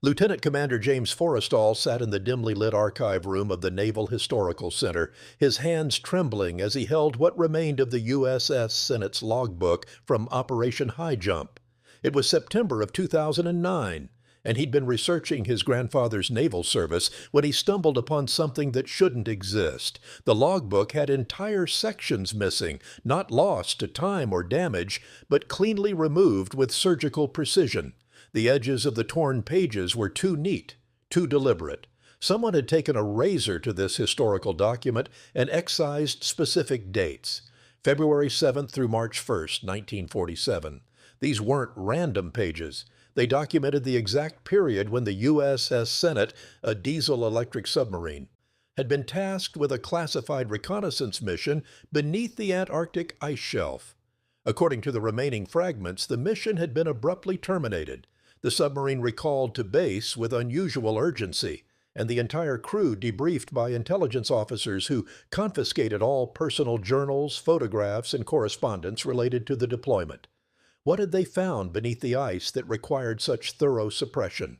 Lieutenant Commander James Forrestal sat in the dimly lit archive room of the Naval Historical Center, his hands trembling as he held what remained of the USS Senate's logbook from Operation High Jump. It was September of 2009, and he'd been researching his grandfather's naval service when he stumbled upon something that shouldn't exist. The logbook had entire sections missing, not lost to time or damage, but cleanly removed with surgical precision. The edges of the torn pages were too neat, too deliberate. Someone had taken a razor to this historical document and excised specific dates. February 7th through March 1st, 1947. These weren't random pages. They documented the exact period when the USS Senate, a diesel-electric submarine, had been tasked with a classified reconnaissance mission beneath the Antarctic ice shelf. According to the remaining fragments, the mission had been abruptly terminated. The submarine recalled to base with unusual urgency, and the entire crew debriefed by intelligence officers who confiscated all personal journals, photographs, and correspondence related to the deployment. What had they found beneath the ice that required such thorough suppression?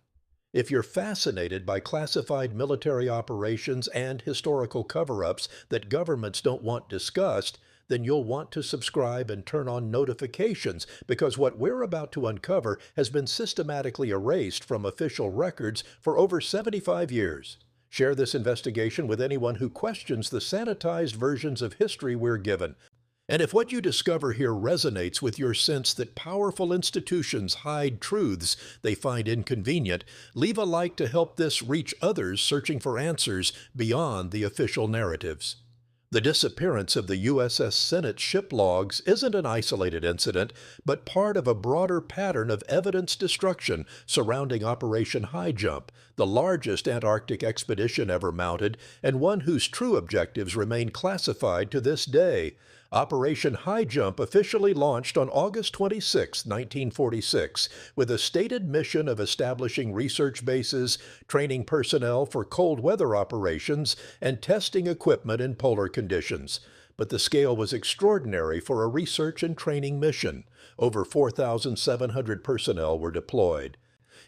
If you're fascinated by classified military operations and historical cover-ups that governments don't want discussed, then you'll want to subscribe and turn on notifications, because what we're about to uncover has been systematically erased from official records for over 75 years. Share this investigation with anyone who questions the sanitized versions of history we're given. And if what you discover here resonates with your sense that powerful institutions hide truths they find inconvenient, leave a like to help this reach others searching for answers beyond the official narratives. The disappearance of the USS Senate ship logs isn't an isolated incident, but part of a broader pattern of evidence destruction surrounding Operation High Jump, the largest Antarctic expedition ever mounted, and one whose true objectives remain classified to this day. Operation High Jump officially launched on August 26, 1946, with a stated mission of establishing research bases, training personnel for cold weather operations, and testing equipment in polar conditions. But the scale was extraordinary for a research and training mission. Over 4,700 personnel were deployed,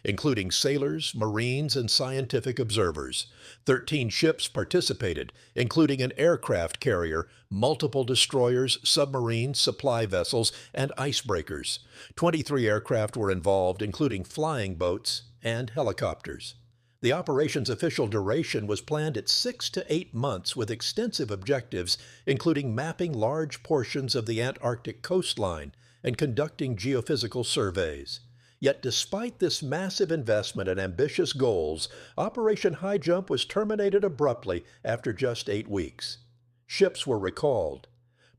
including sailors, marines, and scientific observers. 13 ships participated, including an aircraft carrier, multiple destroyers, submarines, supply vessels, and icebreakers. 23 aircraft were involved, including flying boats and helicopters. The operation's official duration was planned at 6 to 8 months with extensive objectives, including mapping large portions of the Antarctic coastline and conducting geophysical surveys. Yet despite this massive investment and ambitious goals, Operation High Jump was terminated abruptly after just 8 weeks. Ships were recalled.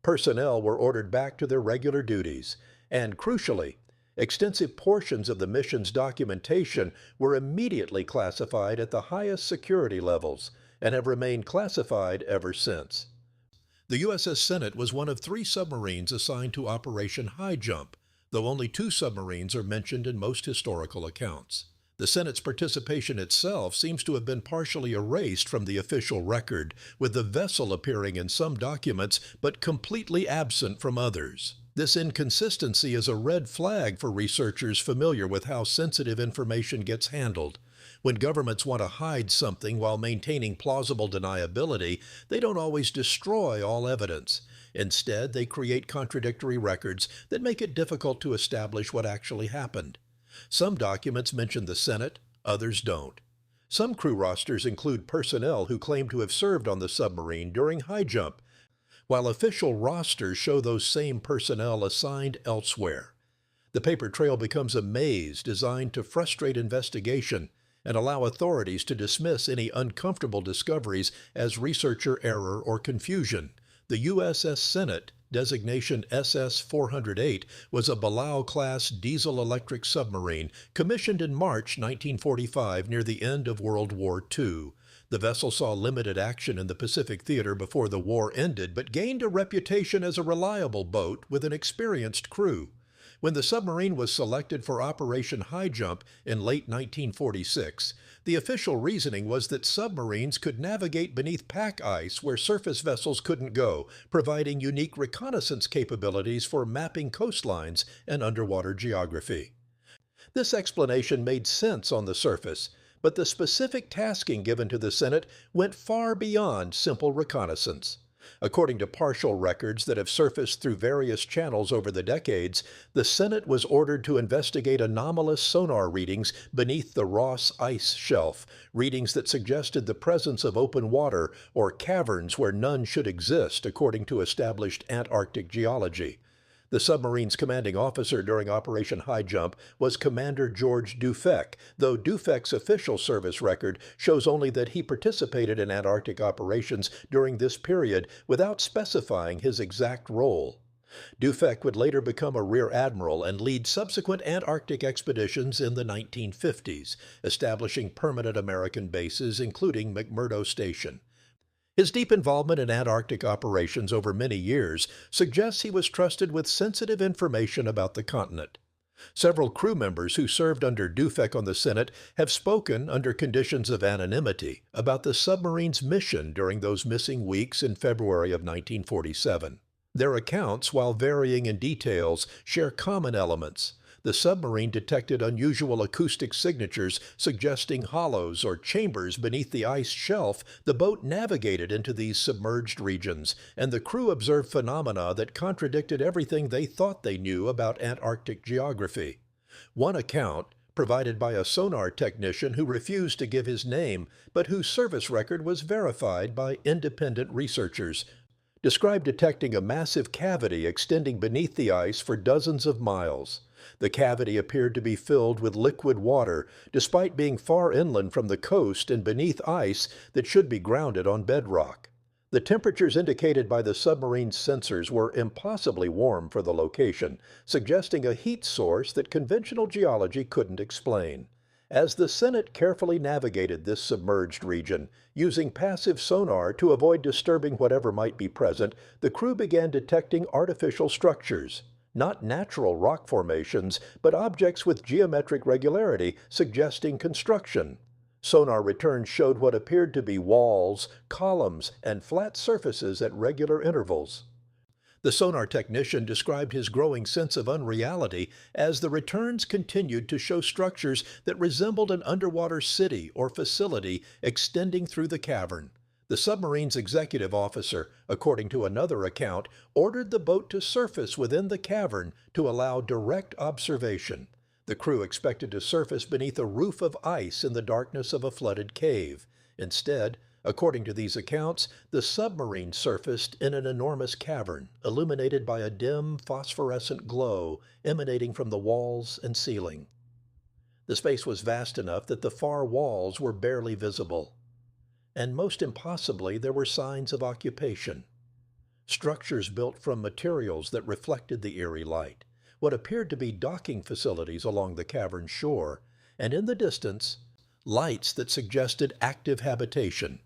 Personnel were ordered back to their regular duties. And crucially, extensive portions of the mission's documentation were immediately classified at the highest security levels and have remained classified ever since. The USS Senate was one of 3 submarines assigned to Operation High Jump, though only 2 submarines are mentioned in most historical accounts. The Senate's participation itself seems to have been partially erased from the official record, with the vessel appearing in some documents but completely absent from others. This inconsistency is a red flag for researchers familiar with how sensitive information gets handled. When governments want to hide something while maintaining plausible deniability, they don't always destroy all evidence. Instead, they create contradictory records that make it difficult to establish what actually happened. Some documents mention the Senate, others don't. Some crew rosters include personnel who claim to have served on the submarine during High Jump, while official rosters show those same personnel assigned elsewhere. The paper trail becomes a maze designed to frustrate investigation and allow authorities to dismiss any uncomfortable discoveries as researcher error or confusion. The USS Senate, designation SS-408, was a Balao-class diesel-electric submarine commissioned in March 1945 near the end of World War II. The vessel saw limited action in the Pacific theater before the war ended, but gained a reputation as a reliable boat with an experienced crew. When the submarine was selected for Operation High Jump in late 1946, the official reasoning was that submarines could navigate beneath pack ice where surface vessels couldn't go, providing unique reconnaissance capabilities for mapping coastlines and underwater geography. This explanation made sense on the surface, but the specific tasking given to the Senate went far beyond simple reconnaissance. According to partial records that have surfaced through various channels over the decades, the Senate was ordered to investigate anomalous sonar readings beneath the Ross ice shelf, readings that suggested the presence of open water or caverns where none should exist, according to established Antarctic geology. The submarine's commanding officer during Operation High Jump was Commander George Dufek, though Dufek's official service record shows only that he participated in Antarctic operations during this period without specifying his exact role. Dufek would later become a rear admiral and lead subsequent Antarctic expeditions in the 1950s, establishing permanent American bases, including McMurdo Station. His deep involvement in Antarctic operations over many years suggests he was trusted with sensitive information about the continent. Several crew members who served under Dufek on the Senate have spoken under conditions of anonymity about the submarine's mission during those missing weeks in February of 1947. Their accounts, while varying in details, share common elements. The submarine detected unusual acoustic signatures suggesting hollows or chambers beneath the ice shelf. The boat navigated into these submerged regions, and the crew observed phenomena that contradicted everything they thought they knew about Antarctic geography. One account, provided by a sonar technician who refused to give his name, but whose service record was verified by independent researchers, described detecting a massive cavity extending beneath the ice for dozens of miles. The cavity appeared to be filled with liquid water, despite being far inland from the coast and beneath ice that should be grounded on bedrock. The temperatures indicated by the submarine's sensors were impossibly warm for the location, suggesting a heat source that conventional geology couldn't explain. As the Senate carefully navigated this submerged region, using passive sonar to avoid disturbing whatever might be present, the crew began detecting artificial structures. Not natural rock formations, but objects with geometric regularity suggesting construction. Sonar returns showed what appeared to be walls, columns, and flat surfaces at regular intervals. The sonar technician described his growing sense of unreality as the returns continued to show structures that resembled an underwater city or facility extending through the cavern. The submarine's executive officer, according to another account, ordered the boat to surface within the cavern to allow direct observation. The crew expected to surface beneath a roof of ice in the darkness of a flooded cave. Instead, according to these accounts, the submarine surfaced in an enormous cavern, illuminated by a dim phosphorescent glow emanating from the walls and ceiling. The space was vast enough that the far walls were barely visible. And most impossibly, there were signs of occupation. Structures built from materials that reflected the eerie light, what appeared to be docking facilities along the cavern's shore, and in the distance, lights that suggested active habitation.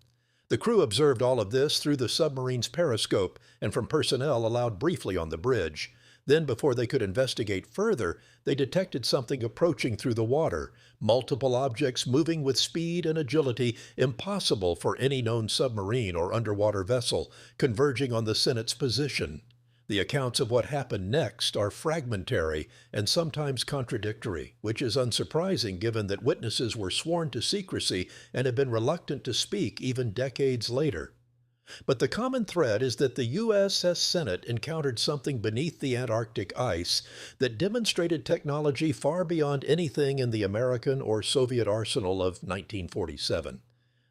The crew observed all of this through the submarine's periscope and from personnel allowed briefly on the bridge. Then, before they could investigate further, they detected something approaching through the water, multiple objects moving with speed and agility impossible for any known submarine or underwater vessel, converging on the Senate's position. The accounts of what happened next are fragmentary and sometimes contradictory, which is unsurprising given that witnesses were sworn to secrecy and have been reluctant to speak even decades later. But the common thread is that the USS Senate encountered something beneath the Antarctic ice that demonstrated technology far beyond anything in the American or Soviet arsenal of 1947.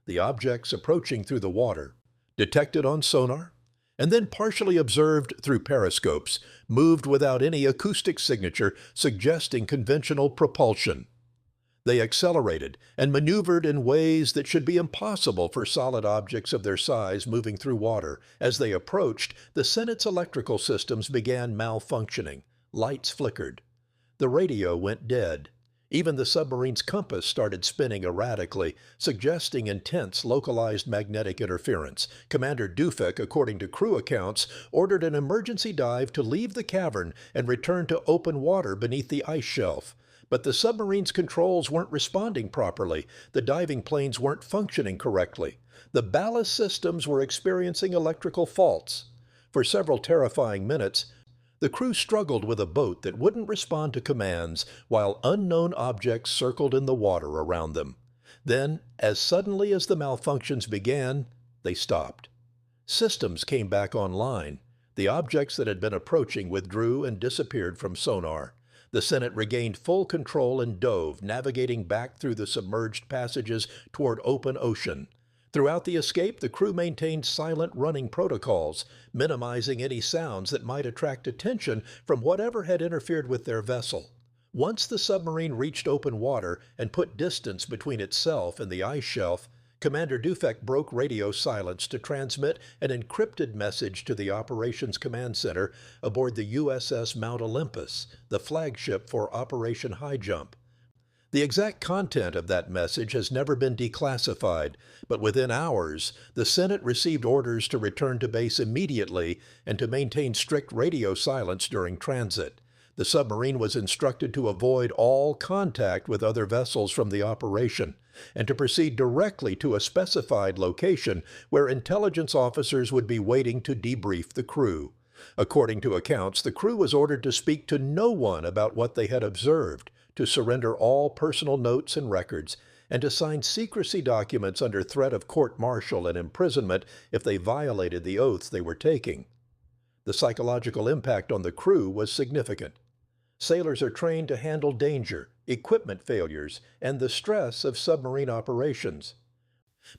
The objects approaching through the water, detected on sonar, and then partially observed through periscopes, moved without any acoustic signature suggesting conventional propulsion. They accelerated and maneuvered in ways that should be impossible for solid objects of their size moving through water. As they approached, the Senate's electrical systems began malfunctioning. Lights flickered. The radio went dead. Even the submarine's compass started spinning erratically, suggesting intense localized magnetic interference. Commander Dufek, according to crew accounts, ordered an emergency dive to leave the cavern and return to open water beneath the ice shelf. But the submarine's controls weren't responding properly. The diving planes weren't functioning correctly. The ballast systems were experiencing electrical faults. For several terrifying minutes, The crew struggled with a boat that wouldn't respond to commands while unknown objects circled in the water around them. Then, as suddenly as the malfunctions began, they stopped. Systems came back online. The objects that had been approaching withdrew and disappeared from sonar. The Senate regained full control and dove, navigating back through the submerged passages toward open ocean. Throughout the escape, the crew maintained silent running protocols, minimizing any sounds that might attract attention from whatever had interfered with their vessel. Once the submarine reached open water and put distance between itself and the ice shelf, Commander Dufek broke radio silence to transmit an encrypted message to the Operations Command Center aboard the USS Mount Olympus, the flagship for Operation High Jump. The exact content of that message has never been declassified, but within hours, the Senate received orders to return to base immediately and to maintain strict radio silence during transit. The submarine was instructed to avoid all contact with other vessels from the operation and to proceed directly to a specified location where intelligence officers would be waiting to debrief the crew. According to accounts, the crew was ordered to speak to no one about what they had observed, to surrender all personal notes and records, and to sign secrecy documents under threat of court-martial and imprisonment if they violated the oaths they were taking. The psychological impact on the crew was significant. Sailors are trained to handle danger, equipment failures, and the stress of submarine operations.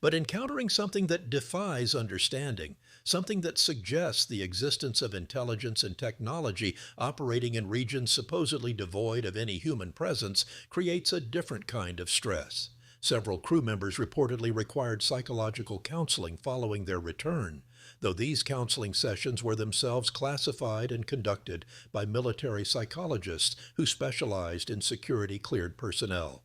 But encountering something that defies understanding, something that suggests the existence of intelligence and technology operating in regions supposedly devoid of any human presence, creates a different kind of stress. Several crew members reportedly required psychological counseling following their return, though these counseling sessions were themselves classified and conducted by military psychologists who specialized in security-cleared personnel.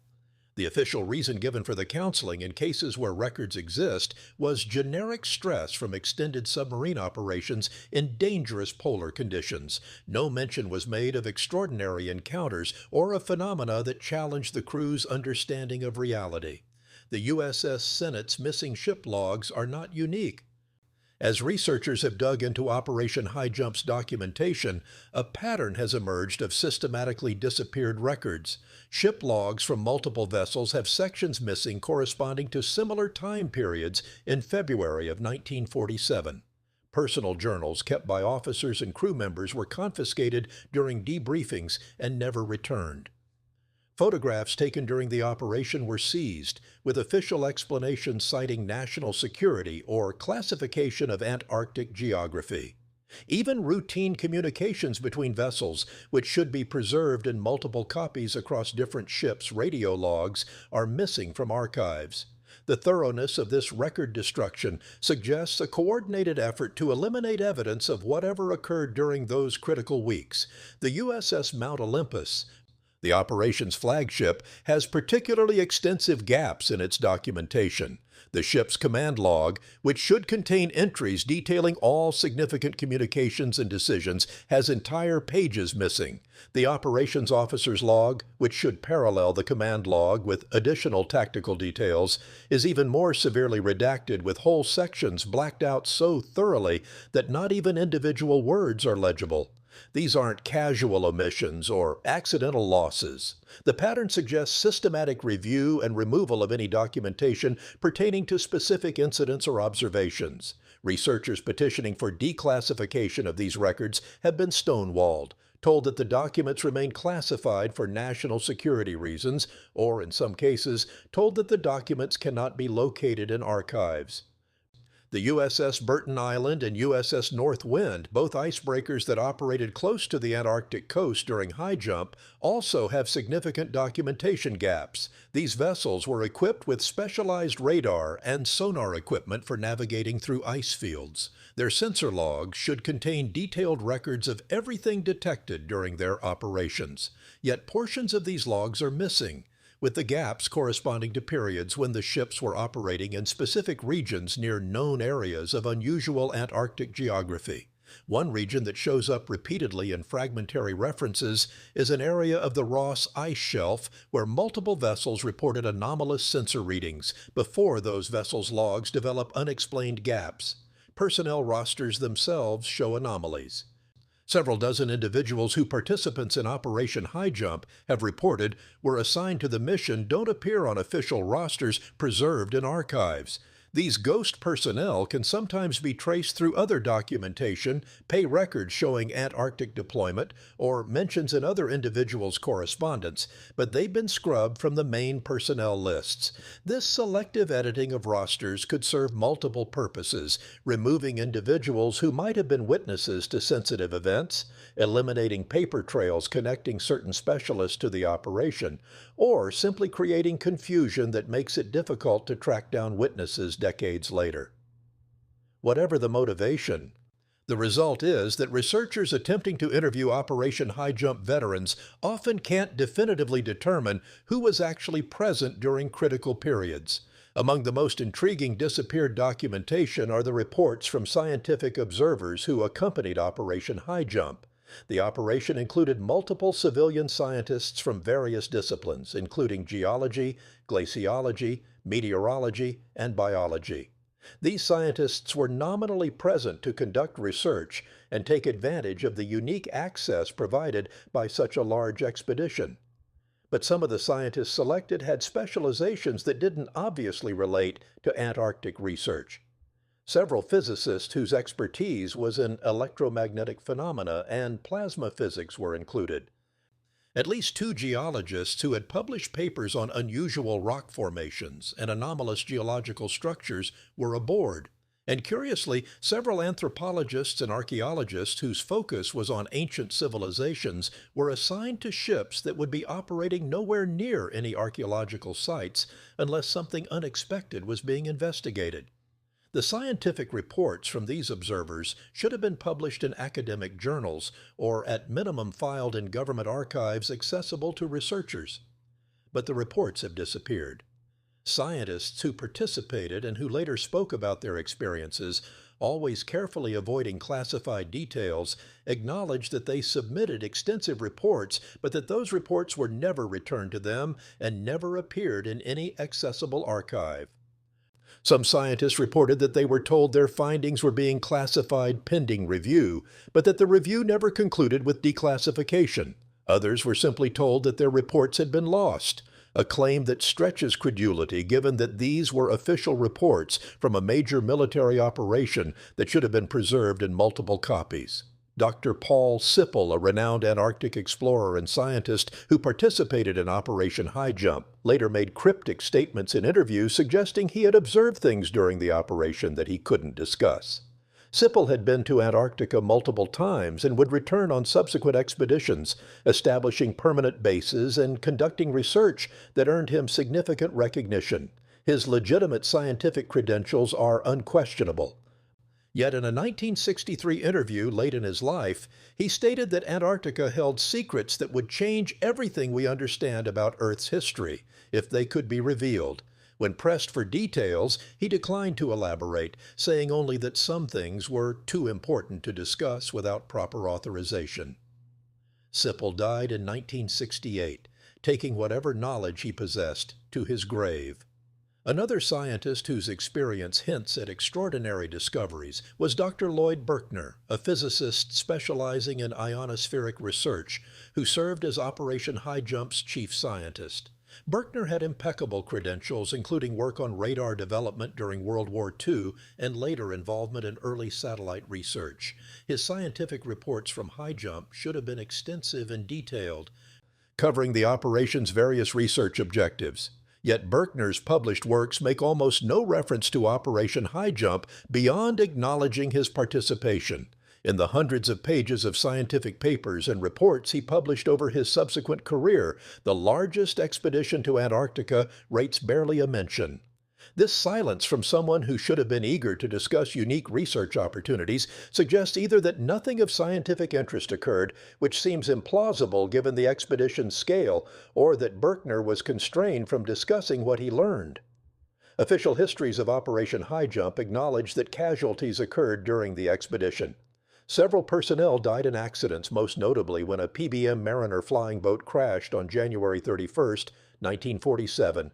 The official reason given for the counseling in cases where records exist was generic stress from extended submarine operations in dangerous polar conditions. No mention was made of extraordinary encounters or of phenomena that challenged the crew's understanding of reality. The USS Senate's missing ship logs are not unique. As researchers have dug into Operation High Jump's documentation, a pattern has emerged of systematically disappeared records. Ship logs from multiple vessels have sections missing corresponding to similar time periods in February of 1947. Personal journals kept by officers and crew members were confiscated during debriefings and never returned. Photographs taken during the operation were seized, with official explanations citing national security or classification of Antarctic geography. Even routine communications between vessels, which should be preserved in multiple copies across different ships' radio logs, are missing from archives. The thoroughness of this record destruction suggests a coordinated effort to eliminate evidence of whatever occurred during those critical weeks. The USS Mount Olympus, the operation's flagship, has particularly extensive gaps in its documentation. The ship's command log, which should contain entries detailing all significant communications and decisions, has entire pages missing. The operations officer's log, which should parallel the command log with additional tactical details, is even more severely redacted, with whole sections blacked out so thoroughly that not even individual words are legible. These aren't casual omissions or accidental losses. The pattern suggests systematic review and removal of any documentation pertaining to specific incidents or observations. Researchers petitioning for declassification of these records have been stonewalled, told that the documents remain classified for national security reasons, or in some cases, told that the documents cannot be located in archives. The USS Burton Island and USS North Wind, both icebreakers that operated close to the Antarctic coast during high jump, also have significant documentation gaps. These vessels were equipped with specialized radar and sonar equipment for navigating through ice fields. Their sensor logs should contain detailed records of everything detected during their operations. Yet portions of these logs are missing, with the gaps corresponding to periods when the ships were operating in specific regions near known areas of unusual Antarctic geography. One region that shows up repeatedly in fragmentary references is an area of the Ross Ice Shelf where multiple vessels reported anomalous sensor readings before those vessels' logs develop unexplained gaps. Personnel rosters themselves show anomalies. Several dozen individuals who participants in Operation High Jump have reported were assigned to the mission don't appear on official rosters preserved in archives. These ghost personnel can sometimes be traced through other documentation, pay records showing Antarctic deployment, or mentions in other individuals' correspondence, but they've been scrubbed from the main personnel lists. This selective editing of rosters could serve multiple purposes, removing individuals who might have been witnesses to sensitive events, eliminating paper trails connecting certain specialists to the operation, or simply creating confusion that makes it difficult to track down witnesses decades later. Whatever the motivation, the result is that researchers attempting to interview Operation High Jump veterans often can't definitively determine who was actually present during critical periods. Among the most intriguing disappeared documentation are the reports from scientific observers who accompanied Operation High Jump. The operation included multiple civilian scientists from various disciplines, including geology, glaciology, meteorology, and biology. These scientists were nominally present to conduct research and take advantage of the unique access provided by such a large expedition. But some of the scientists selected had specializations that didn't obviously relate to Antarctic research. Several physicists whose expertise was in electromagnetic phenomena and plasma physics were included. At least two geologists who had published papers on unusual rock formations and anomalous geological structures were aboard. And curiously, several anthropologists and archaeologists whose focus was on ancient civilizations were assigned to ships that would be operating nowhere near any archaeological sites unless something unexpected was being investigated. The scientific reports from these observers should have been published in academic journals or at minimum filed in government archives accessible to researchers. But the reports have disappeared. Scientists who participated and who later spoke about their experiences, always carefully avoiding classified details, acknowledged that they submitted extensive reports, but that those reports were never returned to them and never appeared in any accessible archive. Some scientists reported that they were told their findings were being classified pending review, but that the review never concluded with declassification. Others were simply told that their reports had been lost, a claim that stretches credulity given that these were official reports from a major military operation that should have been preserved in multiple copies. Dr. Paul Sipple, a renowned Antarctic explorer and scientist who participated in Operation High Jump, later made cryptic statements in interviews suggesting he had observed things during the operation that he couldn't discuss. Sipple had been to Antarctica multiple times and would return on subsequent expeditions, establishing permanent bases and conducting research that earned him significant recognition. His legitimate scientific credentials are unquestionable. Yet in a 1963 interview late in his life, he stated that Antarctica held secrets that would change everything we understand about Earth's history if they could be revealed. When pressed for details, he declined to elaborate, saying only that some things were too important to discuss without proper authorization. Sipple died in 1968, taking whatever knowledge he possessed to his grave. Another scientist whose experience hints at extraordinary discoveries was Dr. Lloyd Berkner, a physicist specializing in ionospheric research, who served as Operation High Jump's chief scientist. Berkner had impeccable credentials, including work on radar development during World War II and later involvement in early satellite research. His scientific reports from High Jump should have been extensive and detailed, covering the operation's various research objectives. Yet Berkner's published works make almost no reference to Operation High Jump beyond acknowledging his participation. In the hundreds of pages of scientific papers and reports he published over his subsequent career, the largest expedition to Antarctica rates barely a mention. This silence from someone who should have been eager to discuss unique research opportunities suggests either that nothing of scientific interest occurred, which seems implausible given the expedition's scale, or that Berkner was constrained from discussing what he learned. Official histories of Operation High Jump acknowledge that casualties occurred during the expedition. Several personnel died in accidents, most notably when a PBM Mariner flying boat crashed on January 31, 1947,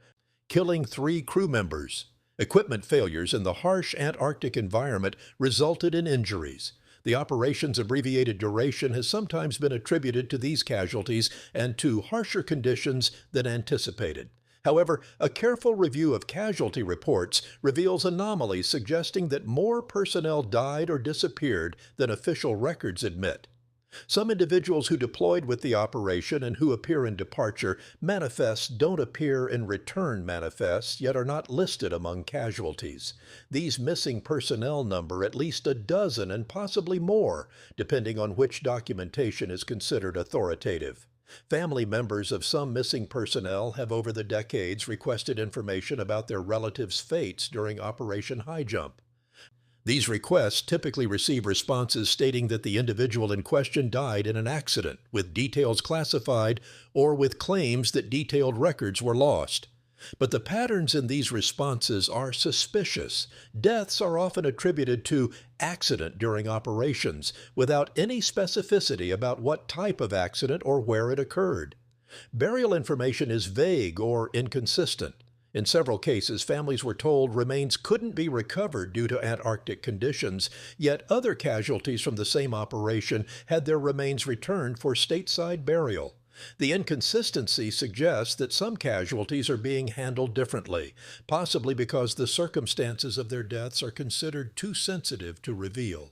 killing 3 crew members. Equipment failures in the harsh Antarctic environment resulted in injuries. The operation's abbreviated duration has sometimes been attributed to these casualties and to harsher conditions than anticipated. However, a careful review of casualty reports reveals anomalies suggesting that more personnel died or disappeared than official records admit. Some individuals who deployed with the operation and who appear in departure manifests don't appear in return manifests, yet are not listed among casualties. These missing personnel number at least a dozen and possibly more, depending on which documentation is considered authoritative. Family members of some missing personnel have over the decades requested information about their relatives' fates during Operation High Jump. These requests typically receive responses stating that the individual in question died in an accident, with details classified, or with claims that detailed records were lost. But the patterns in these responses are suspicious. Deaths are often attributed to accident during operations, without any specificity about what type of accident or where it occurred. Burial information is vague or inconsistent. In several cases, families were told remains couldn't be recovered due to Antarctic conditions, yet other casualties from the same operation had their remains returned for stateside burial. The inconsistency suggests that some casualties are being handled differently, possibly because the circumstances of their deaths are considered too sensitive to reveal.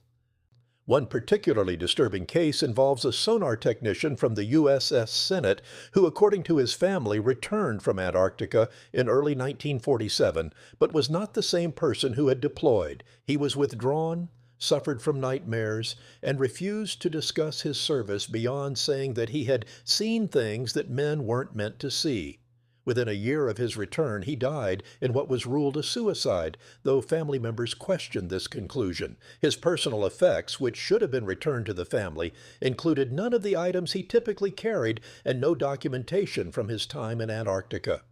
One particularly disturbing case involves a sonar technician from the USS Senate who, according to his family, returned from Antarctica in early 1947, but was not the same person who had deployed. He was withdrawn, suffered from nightmares, and refused to discuss his service beyond saying that he had seen things that men weren't meant to see. Within a year of his return, he died in what was ruled a suicide, though family members questioned this conclusion. His personal effects, which should have been returned to the family, included none of the items he typically carried and no documentation from his time in Antarctica.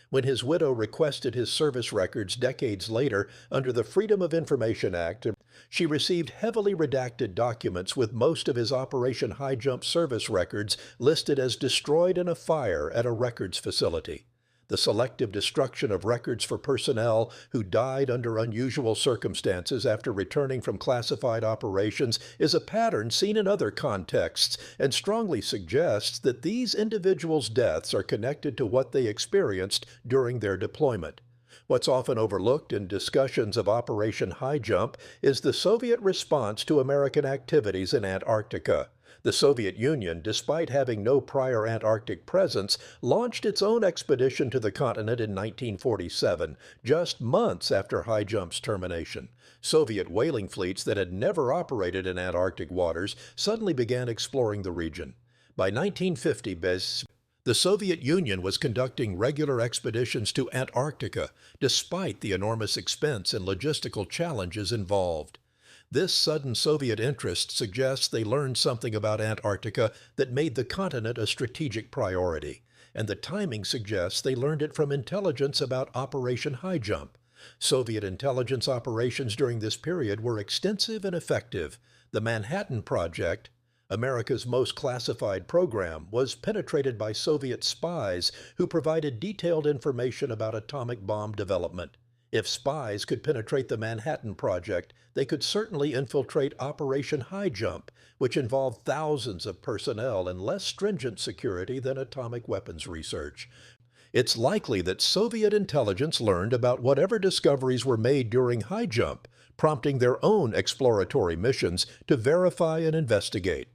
When his widow requested his service records decades later under the Freedom of Information Act, she received heavily redacted documents with most of his Operation High Jump service records listed as destroyed in a fire at a records facility. The selective destruction of records for personnel who died under unusual circumstances after returning from classified operations is a pattern seen in other contexts and strongly suggests that these individuals' deaths are connected to what they experienced during their deployment. What's often overlooked in discussions of Operation High Jump is the Soviet response to American activities in Antarctica. The Soviet Union, despite having no prior Antarctic presence, launched its own expedition to the continent in 1947, just months after High Jump's termination. Soviet whaling fleets that had never operated in Antarctic waters suddenly began exploring the region. By 1950, the Soviet Union was conducting regular expeditions to Antarctica, despite the enormous expense and logistical challenges involved. This sudden Soviet interest suggests they learned something about Antarctica that made the continent a strategic priority, and the timing suggests they learned it from intelligence about Operation High Jump. Soviet intelligence operations during this period were extensive and effective. The Manhattan Project, America's most classified program, was penetrated by Soviet spies who provided detailed information about atomic bomb development. If spies could penetrate the Manhattan Project, they could certainly infiltrate Operation High Jump, which involved thousands of personnel and less stringent security than atomic weapons research. It's likely that Soviet intelligence learned about whatever discoveries were made during High Jump, prompting their own exploratory missions to verify and investigate.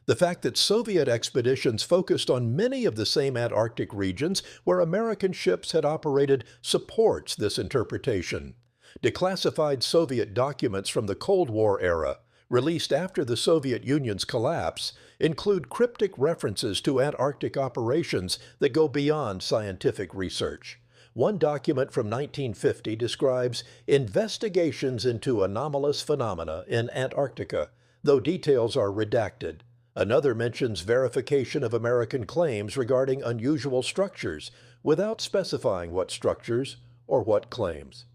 The fact that Soviet expeditions focused on many of the same Antarctic regions where American ships had operated supports this interpretation. Declassified Soviet documents from the Cold War era, released after the Soviet Union's collapse, include cryptic references to Antarctic operations that go beyond scientific research. One document from 1950 describes investigations into anomalous phenomena in Antarctica, though details are redacted. Another mentions verification of American claims regarding unusual structures, without specifying what structures or what claims.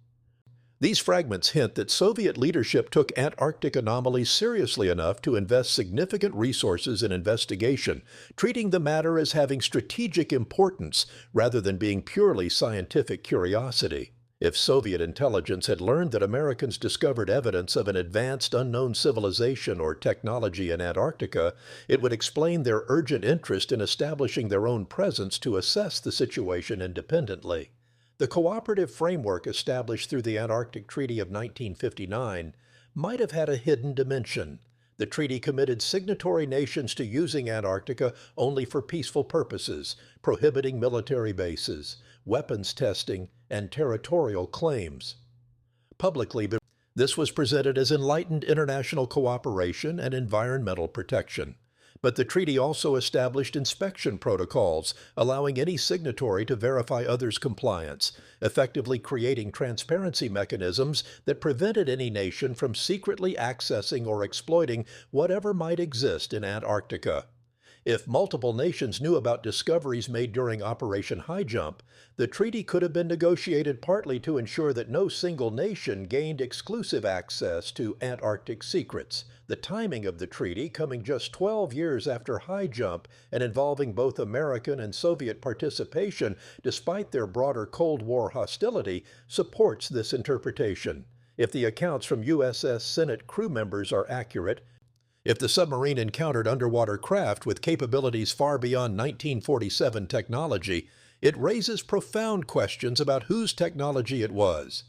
These fragments hint that Soviet leadership took Antarctic anomalies seriously enough to invest significant resources in investigation, treating the matter as having strategic importance rather than being purely scientific curiosity. If Soviet intelligence had learned that Americans discovered evidence of an advanced unknown civilization or technology in Antarctica, it would explain their urgent interest in establishing their own presence to assess the situation independently. The cooperative framework established through the Antarctic Treaty of 1959 might have had a hidden dimension. The treaty committed signatory nations to using Antarctica only for peaceful purposes, prohibiting military bases, weapons testing, and territorial claims. Publicly, this was presented as enlightened international cooperation and environmental protection. But the treaty also established inspection protocols, allowing any signatory to verify others' compliance, effectively creating transparency mechanisms that prevented any nation from secretly accessing or exploiting whatever might exist in Antarctica. If multiple nations knew about discoveries made during Operation High Jump, the treaty could have been negotiated partly to ensure that no single nation gained exclusive access to Antarctic secrets. The timing of the treaty, coming just 12 years after High Jump and involving both American and Soviet participation despite their broader Cold War hostility, supports this interpretation. If the accounts from USS Senate crew members are accurate, if the submarine encountered underwater craft with capabilities far beyond 1947 technology, it raises profound questions about whose technology it was.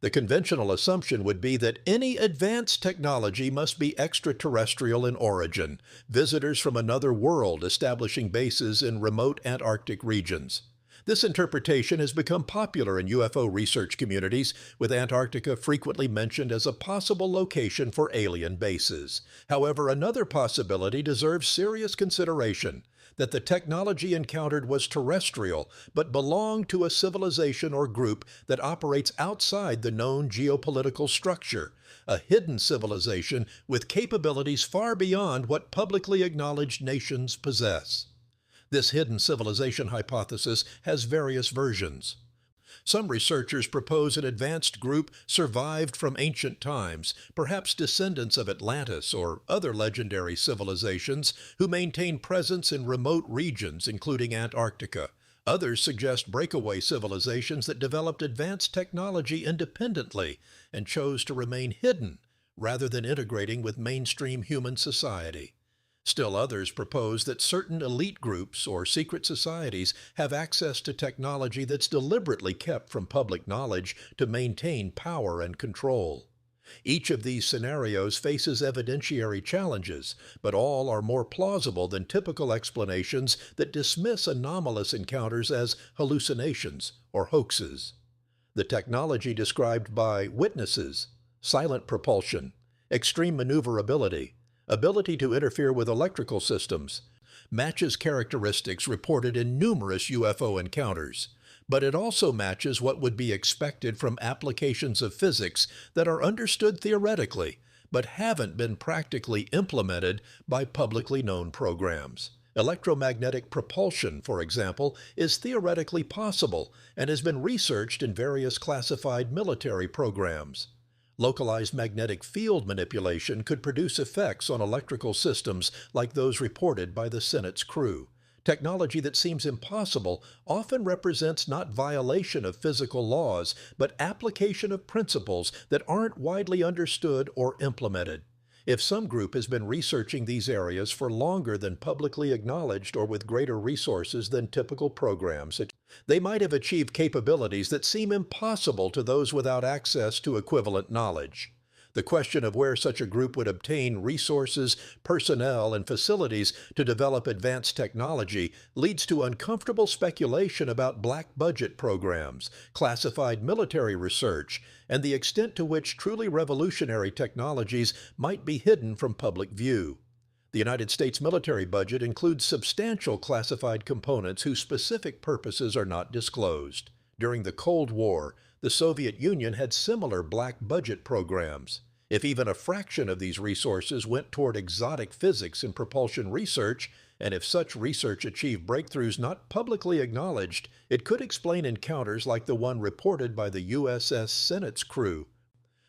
The conventional assumption would be that any advanced technology must be extraterrestrial in origin, visitors from another world establishing bases in remote Antarctic regions. This interpretation has become popular in UFO research communities, with Antarctica frequently mentioned as a possible location for alien bases. However, another possibility deserves serious consideration: that the technology encountered was terrestrial, but belonged to a civilization or group that operates outside the known geopolitical structure, a hidden civilization with capabilities far beyond what publicly acknowledged nations possess. This hidden civilization hypothesis has various versions. Some researchers propose an advanced group survived from ancient times, perhaps descendants of Atlantis or other legendary civilizations, who maintain presence in remote regions, including Antarctica. Others suggest breakaway civilizations that developed advanced technology independently and chose to remain hidden rather than integrating with mainstream human society. Still others propose that certain elite groups or secret societies have access to technology that's deliberately kept from public knowledge to maintain power and control. Each of these scenarios faces evidentiary challenges, but all are more plausible than typical explanations that dismiss anomalous encounters as hallucinations or hoaxes. The technology described by witnesses: silent propulsion, extreme maneuverability, ability to interfere with electrical systems, matches characteristics reported in numerous UFO encounters, but it also matches what would be expected from applications of physics that are understood theoretically, but haven't been practically implemented by publicly known programs. Electromagnetic propulsion, for example, is theoretically possible and has been researched in various classified military programs. Localized magnetic field manipulation could produce effects on electrical systems like those reported by the Senate's crew. Technology that seems impossible often represents not violation of physical laws, but application of principles that aren't widely understood or implemented. If some group has been researching these areas for longer than publicly acknowledged or with greater resources than typical programs, they might have achieved capabilities that seem impossible to those without access to equivalent knowledge. The question of where such a group would obtain resources, personnel, and facilities to develop advanced technology leads to uncomfortable speculation about black budget programs, classified military research, and the extent to which truly revolutionary technologies might be hidden from public view. The United States military budget includes substantial classified components whose specific purposes are not disclosed. During the Cold War, the Soviet Union had similar black budget programs. If even a fraction of these resources went toward exotic physics and propulsion research, and if such research achieved breakthroughs not publicly acknowledged, it could explain encounters like the one reported by the USS Senate's crew.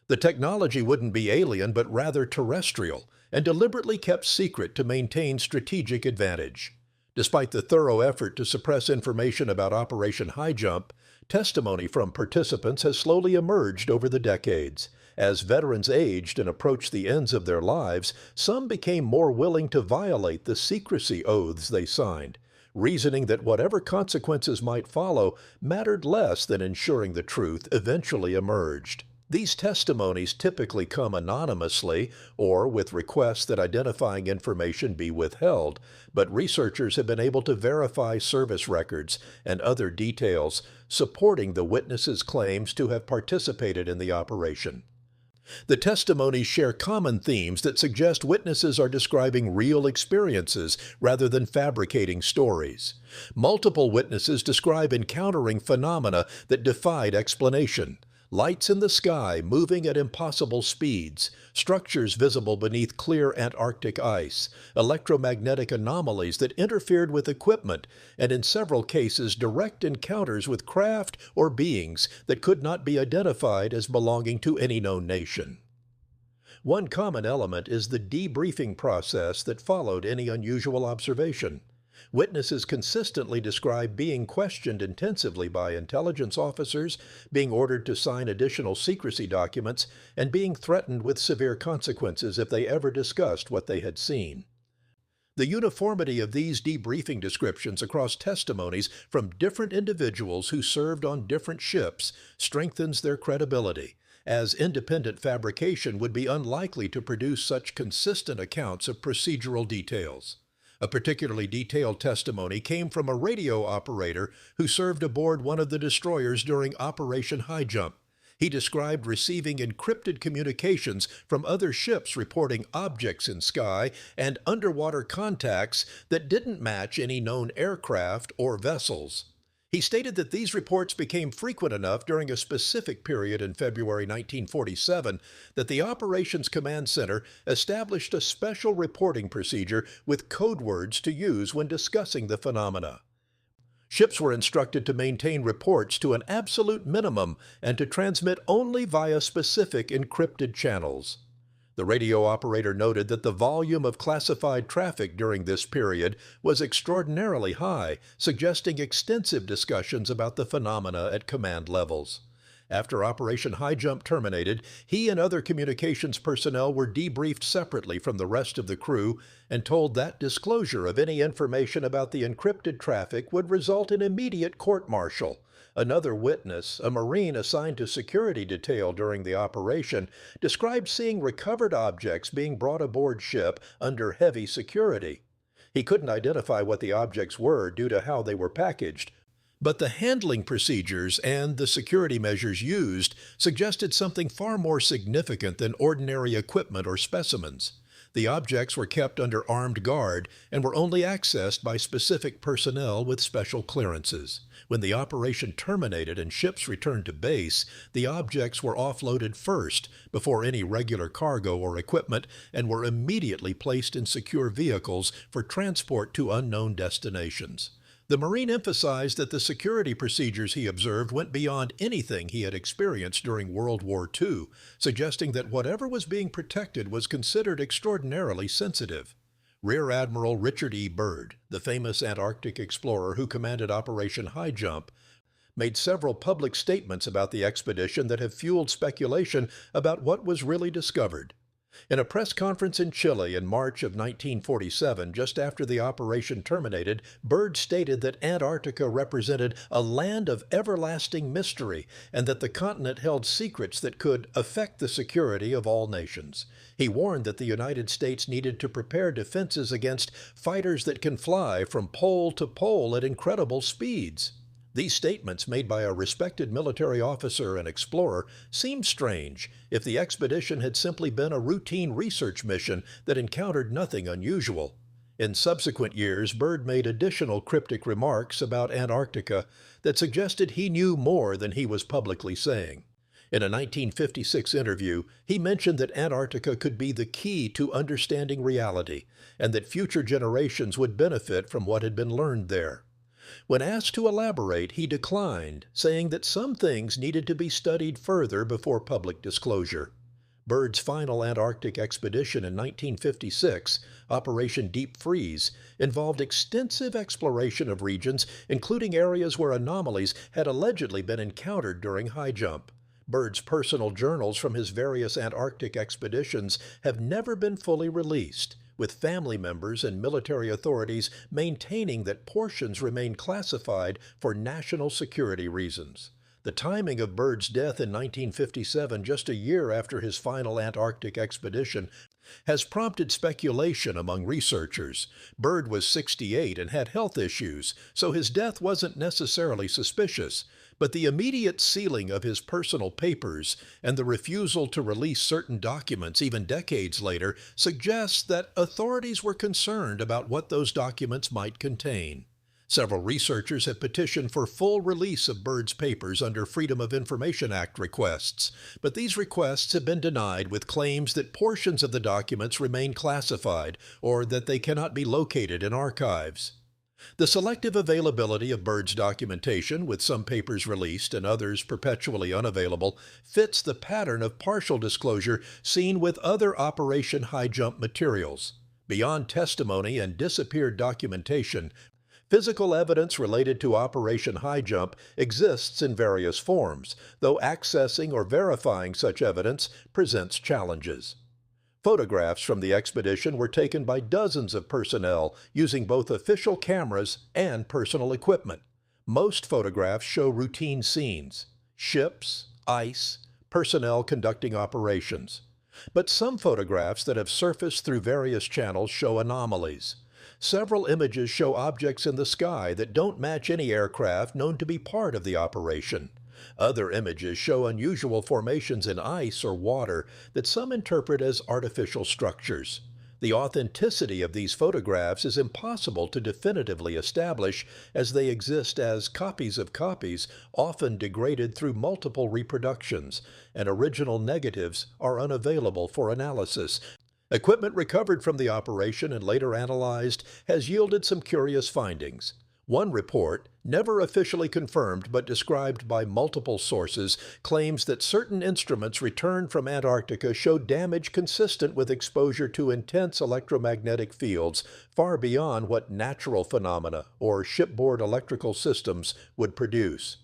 The technology wouldn't be alien, but rather terrestrial, and deliberately kept secret to maintain strategic advantage. Despite the thorough effort to suppress information about Operation High Jump, Testimony from participants has slowly emerged over the decades. As veterans aged and approached the ends of their lives, some became more willing to violate the secrecy oaths they signed, reasoning that whatever consequences might follow mattered less than ensuring the truth eventually emerged. These testimonies typically come anonymously or with requests that identifying information be withheld, but researchers have been able to verify service records and other details supporting the witnesses' claims to have participated in the operation. The testimonies share common themes that suggest witnesses are describing real experiences rather than fabricating stories. Multiple witnesses describe encountering phenomena that defied explanation. Lights in the sky moving at impossible speeds, structures visible beneath clear Antarctic ice, electromagnetic anomalies that interfered with equipment, and in several cases direct encounters with craft or beings that could not be identified as belonging to any known nation. One common element is the debriefing process that followed any unusual observation. Witnesses consistently describe being questioned intensively by intelligence officers, being ordered to sign additional secrecy documents, and being threatened with severe consequences if they ever discussed what they had seen. The uniformity of these debriefing descriptions across testimonies from different individuals who served on different ships strengthens their credibility, as independent fabrication would be unlikely to produce such consistent accounts of procedural details. A particularly detailed testimony came from a radio operator who served aboard one of the destroyers during Operation High Jump. He described receiving encrypted communications from other ships reporting objects in sky and underwater contacts that didn't match any known aircraft or vessels. He stated that these reports became frequent enough during a specific period in February 1947 that the Operations Command Center established a special reporting procedure with code words to use when discussing the phenomena. Ships were instructed to maintain reports to an absolute minimum and to transmit only via specific encrypted channels. The radio operator noted that the volume of classified traffic during this period was extraordinarily high, suggesting extensive discussions about the phenomena at command levels. After Operation High Jump terminated, he and other communications personnel were debriefed separately from the rest of the crew and told that disclosure of any information about the encrypted traffic would result in immediate court-martial. Another witness, a Marine assigned to security detail during the operation, described seeing recovered objects being brought aboard ship under heavy security. He couldn't identify what the objects were due to how they were packaged, but the handling procedures and the security measures used suggested something far more significant than ordinary equipment or specimens. The objects were kept under armed guard and were only accessed by specific personnel with special clearances. When the operation terminated and ships returned to base, the objects were offloaded first, before any regular cargo or equipment, and were immediately placed in secure vehicles for transport to unknown destinations. The Marine emphasized that the security procedures he observed went beyond anything he had experienced during World War II, suggesting that whatever was being protected was considered extraordinarily sensitive. Rear Admiral Richard E. Byrd, the famous Antarctic explorer who commanded Operation High Jump, made several public statements about the expedition that have fueled speculation about what was really discovered. In a press conference in Chile in March of 1947, just after the operation terminated, Byrd stated that Antarctica represented a land of everlasting mystery and that the continent held secrets that could affect the security of all nations. He warned that the United States needed to prepare defenses against fighters that can fly from pole to pole at incredible speeds. These statements, made by a respected military officer and explorer, seemed strange if the expedition had simply been a routine research mission that encountered nothing unusual. In subsequent years, Byrd made additional cryptic remarks about Antarctica that suggested he knew more than he was publicly saying. In a 1956 interview, he mentioned that Antarctica could be the key to understanding reality, and that future generations would benefit from what had been learned there. When asked to elaborate, he declined, saying that some things needed to be studied further before public disclosure. Byrd's final Antarctic expedition in 1956, Operation Deep Freeze, involved extensive exploration of regions, including areas where anomalies had allegedly been encountered during high jump. Byrd's personal journals from his various Antarctic expeditions have never been fully released, with family members and military authorities maintaining that portions remain classified for national security reasons. The timing of Byrd's death in 1957, just a year after his final Antarctic expedition, has prompted speculation among researchers. Byrd was 68 and had health issues, so his death wasn't necessarily suspicious. But the immediate sealing of his personal papers and the refusal to release certain documents even decades later suggests that authorities were concerned about what those documents might contain. Several researchers have petitioned for full release of Byrd's papers under Freedom of Information Act requests, but these requests have been denied with claims that portions of the documents remain classified or that they cannot be located in archives. The selective availability of Byrd's documentation, with some papers released and others perpetually unavailable, fits the pattern of partial disclosure seen with other Operation High Jump materials. Beyond testimony and disappeared documentation, physical evidence related to Operation High Jump exists in various forms, though accessing or verifying such evidence presents challenges. Photographs from the expedition were taken by dozens of personnel using both official cameras and personal equipment. Most photographs show routine scenes: ships, ice, personnel conducting operations. But some photographs that have surfaced through various channels show anomalies. Several images show objects in the sky that don't match any aircraft known to be part of the operation. Other images show unusual formations in ice or water that some interpret as artificial structures. The authenticity of these photographs is impossible to definitively establish, as they exist as copies of copies, often degraded through multiple reproductions, and original negatives are unavailable for analysis. Equipment recovered from the operation and later analyzed has yielded some curious findings. One report, never officially confirmed but described by multiple sources, claims that certain instruments returned from Antarctica showed damage consistent with exposure to intense electromagnetic fields far beyond what natural phenomena or shipboard electrical systems would produce.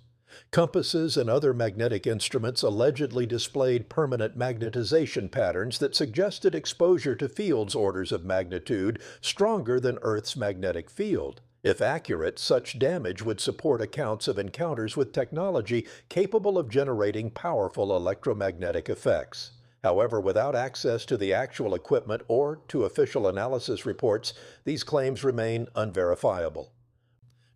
Compasses and other magnetic instruments allegedly displayed permanent magnetization patterns that suggested exposure to fields orders of magnitude stronger than Earth's magnetic field. If accurate, such damage would support accounts of encounters with technology capable of generating powerful electromagnetic effects. However, without access to the actual equipment or to official analysis reports, these claims remain unverifiable.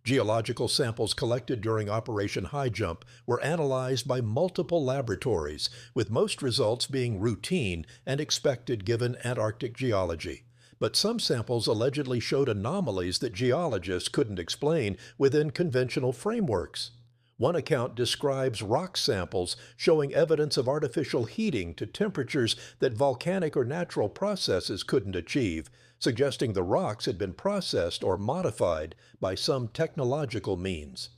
Geological samples collected during Operation High Jump were analyzed by multiple laboratories, with most results being routine and expected given Antarctic geology. But some samples allegedly showed anomalies that geologists couldn't explain within conventional frameworks. One account describes rock samples showing evidence of artificial heating to temperatures that volcanic or natural processes couldn't achieve, suggesting the rocks had been processed or modified by some technological means.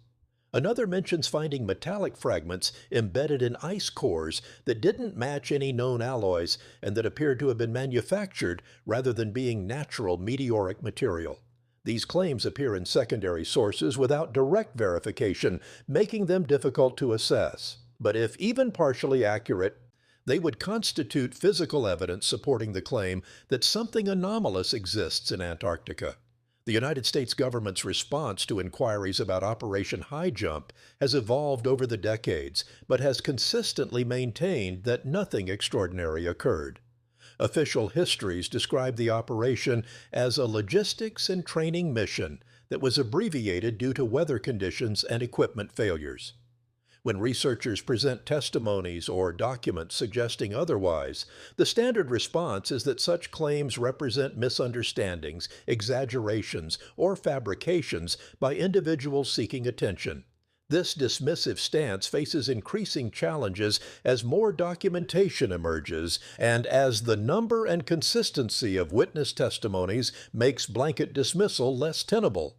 Another mentions finding metallic fragments embedded in ice cores that didn't match any known alloys and that appeared to have been manufactured rather than being natural meteoric material. These claims appear in secondary sources without direct verification, making them difficult to assess. But if even partially accurate, they would constitute physical evidence supporting the claim that something anomalous exists in Antarctica. The United States government's response to inquiries about Operation High Jump has evolved over the decades, but has consistently maintained that nothing extraordinary occurred. Official histories describe the operation as a logistics and training mission that was abbreviated due to weather conditions and equipment failures. When researchers present testimonies or documents suggesting otherwise, the standard response is that such claims represent misunderstandings, exaggerations, or fabrications by individuals seeking attention. This dismissive stance faces increasing challenges as more documentation emerges and as the number and consistency of witness testimonies makes blanket dismissal less tenable.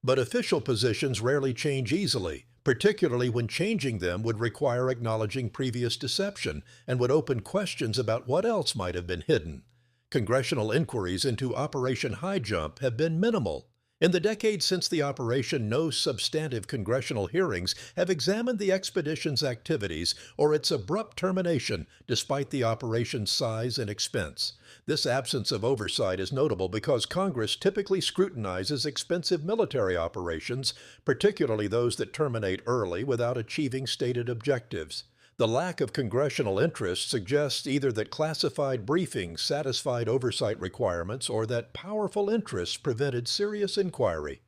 But official positions rarely change easily, particularly when changing them would require acknowledging previous deception and would open questions about what else might have been hidden. Congressional inquiries into Operation High Jump have been minimal. In the decades since the operation, no substantive congressional hearings have examined the expedition's activities or its abrupt termination, despite the operation's size and expense. This absence of oversight is notable because Congress typically scrutinizes expensive military operations, particularly those that terminate early without achieving stated objectives. The lack of congressional interest suggests either that classified briefings satisfied oversight requirements or that powerful interests prevented serious inquiry.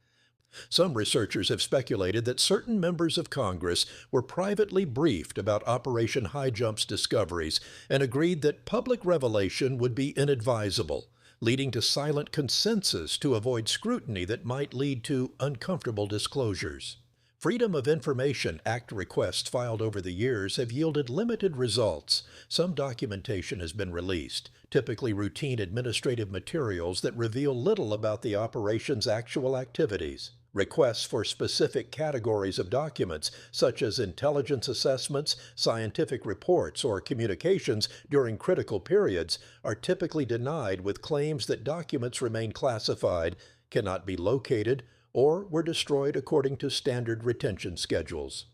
Some researchers have speculated that certain members of Congress were privately briefed about Operation High Jump's discoveries and agreed that public revelation would be inadvisable, leading to silent consensus to avoid scrutiny that might lead to uncomfortable disclosures. Freedom of Information Act requests filed over the years have yielded limited results. Some documentation has been released, typically routine administrative materials that reveal little about the operation's actual activities. Requests for specific categories of documents, such as intelligence assessments, scientific reports, or communications during critical periods, are typically denied with claims that documents remain classified, cannot be located, or were destroyed according to standard retention schedules.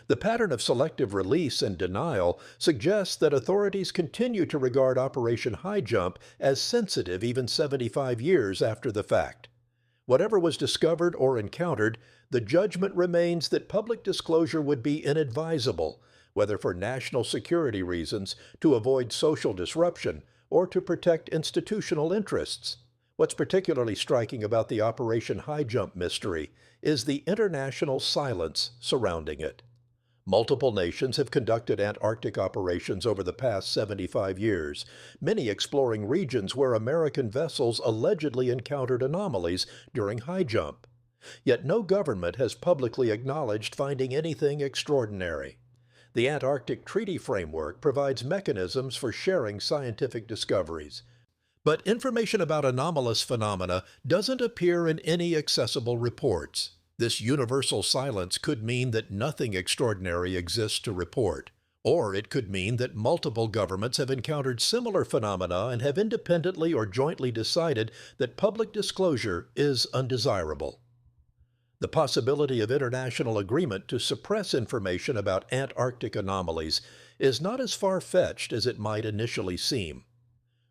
The pattern of selective release and denial suggests that authorities continue to regard Operation High Jump as sensitive even 75 years after the fact. Whatever was discovered or encountered, the judgment remains that public disclosure would be inadvisable, whether for national security reasons, to avoid social disruption, or to protect institutional interests. What's particularly striking about the Operation High Jump mystery is the international silence surrounding it. Multiple nations have conducted Antarctic operations over the past 75 years, many exploring regions where American vessels allegedly encountered anomalies during high jump. Yet no government has publicly acknowledged finding anything extraordinary. The Antarctic Treaty Framework provides mechanisms for sharing scientific discoveries. But information about anomalous phenomena doesn't appear in any accessible reports. This universal silence could mean that nothing extraordinary exists to report, or it could mean that multiple governments have encountered similar phenomena and have independently or jointly decided that public disclosure is undesirable. The possibility of international agreement to suppress information about Antarctic anomalies is not as far-fetched as it might initially seem.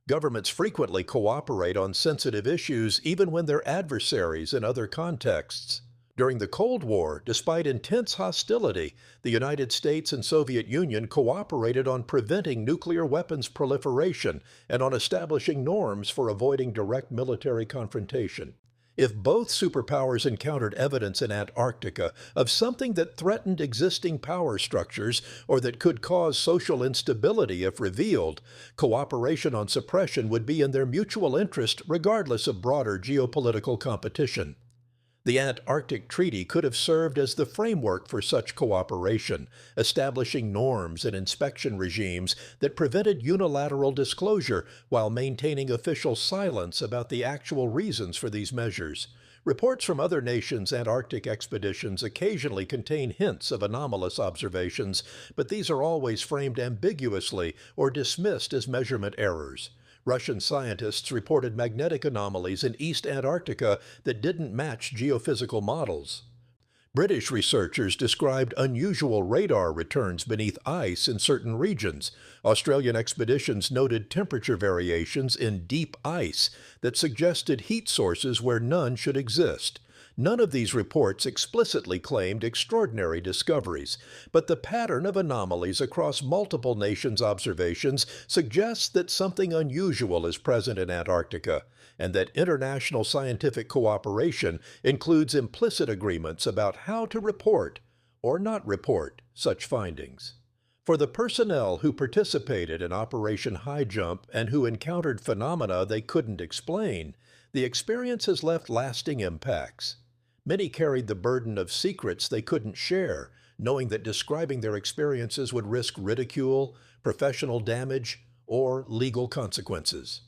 Governments frequently cooperate on sensitive issues even when they're adversaries in other contexts. During the Cold War, despite intense hostility, the United States and Soviet Union cooperated on preventing nuclear weapons proliferation and on establishing norms for avoiding direct military confrontation. If both superpowers encountered evidence in Antarctica of something that threatened existing power structures or that could cause social instability if revealed, cooperation on suppression would be in their mutual interest regardless of broader geopolitical competition. The Antarctic Treaty could have served as the framework for such cooperation, establishing norms and inspection regimes that prevented unilateral disclosure while maintaining official silence about the actual reasons for these measures. Reports from other nations' Antarctic expeditions occasionally contain hints of anomalous observations, but these are always framed ambiguously or dismissed as measurement errors. Russian scientists reported magnetic anomalies in East Antarctica that didn't match geophysical models. British researchers described unusual radar returns beneath ice in certain regions. Australian expeditions noted temperature variations in deep ice that suggested heat sources where none should exist. None of these reports explicitly claimed extraordinary discoveries, but the pattern of anomalies across multiple nations' observations suggests that something unusual is present in Antarctica, and that international scientific cooperation includes implicit agreements about how to report or not report such findings. For the personnel who participated in Operation High Jump and who encountered phenomena they couldn't explain, the experience has left lasting impacts. Many carried the burden of secrets they couldn't share, knowing that describing their experiences would risk ridicule, professional damage, or legal consequences.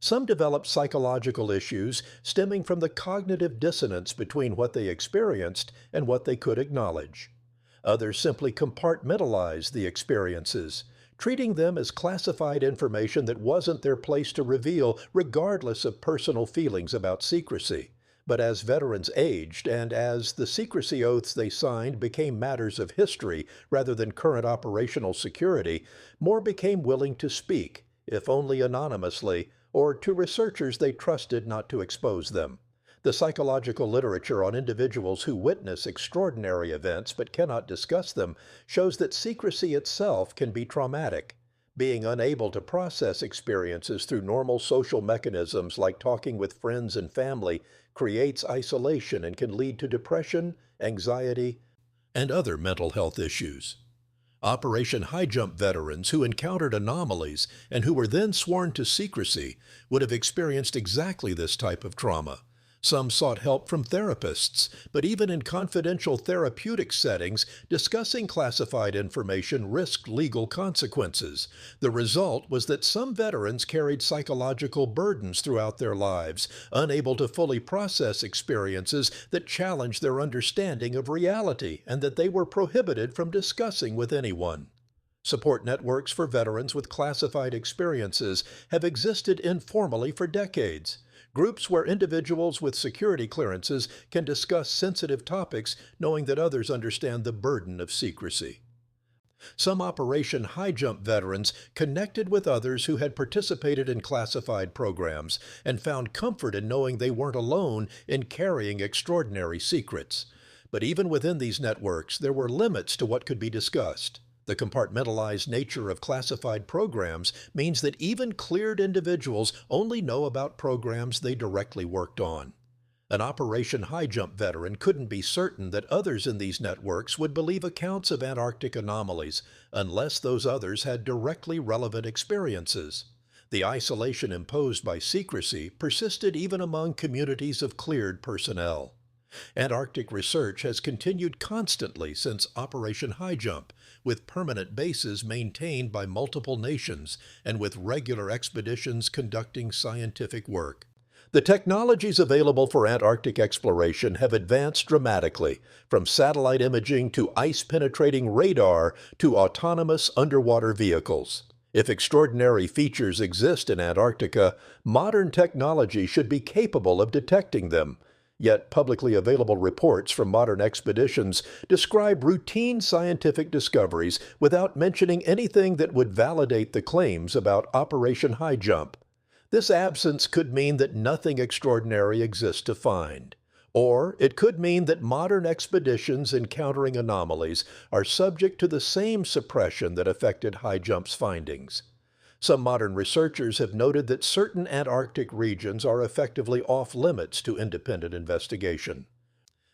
Some developed psychological issues stemming from the cognitive dissonance between what they experienced and what they could acknowledge. Others simply compartmentalized the experiences, treating them as classified information that wasn't their place to reveal, regardless of personal feelings about secrecy. But as veterans aged and as the secrecy oaths they signed became matters of history rather than current operational security, more became willing to speak, if only anonymously, or to researchers they trusted not to expose them. The psychological literature on individuals who witness extraordinary events but cannot discuss them shows that secrecy itself can be traumatic. Being unable to process experiences through normal social mechanisms like talking with friends and family creates isolation and can lead to depression, anxiety, and other mental health issues. Operation High Jump veterans who encountered anomalies and who were then sworn to secrecy would have experienced exactly this type of trauma. Some sought help from therapists, but even in confidential therapeutic settings, discussing classified information risked legal consequences. The result was that some veterans carried psychological burdens throughout their lives, unable to fully process experiences that challenged their understanding of reality and that they were prohibited from discussing with anyone. Support networks for veterans with classified experiences have existed informally for decades. Groups where individuals with security clearances can discuss sensitive topics knowing that others understand the burden of secrecy. Some Operation High Jump veterans connected with others who had participated in classified programs and found comfort in knowing they weren't alone in carrying extraordinary secrets. But even within these networks, there were limits to what could be discussed. The compartmentalized nature of classified programs means that even cleared individuals only know about programs they directly worked on. An Operation High Jump veteran couldn't be certain that others in these networks would believe accounts of Antarctic anomalies unless those others had directly relevant experiences. The isolation imposed by secrecy persisted even among communities of cleared personnel. Antarctic research has continued constantly since Operation High Jump, with permanent bases maintained by multiple nations and with regular expeditions conducting scientific work. The technologies available for Antarctic exploration have advanced dramatically, from satellite imaging to ice-penetrating radar to autonomous underwater vehicles. If extraordinary features exist in Antarctica, modern technology should be capable of detecting them. Yet publicly available reports from modern expeditions describe routine scientific discoveries without mentioning anything that would validate the claims about Operation High Jump. This absence could mean that nothing extraordinary exists to find. Or it could mean that modern expeditions encountering anomalies are subject to the same suppression that affected High Jump's findings. Some modern researchers have noted that certain Antarctic regions are effectively off-limits to independent investigation.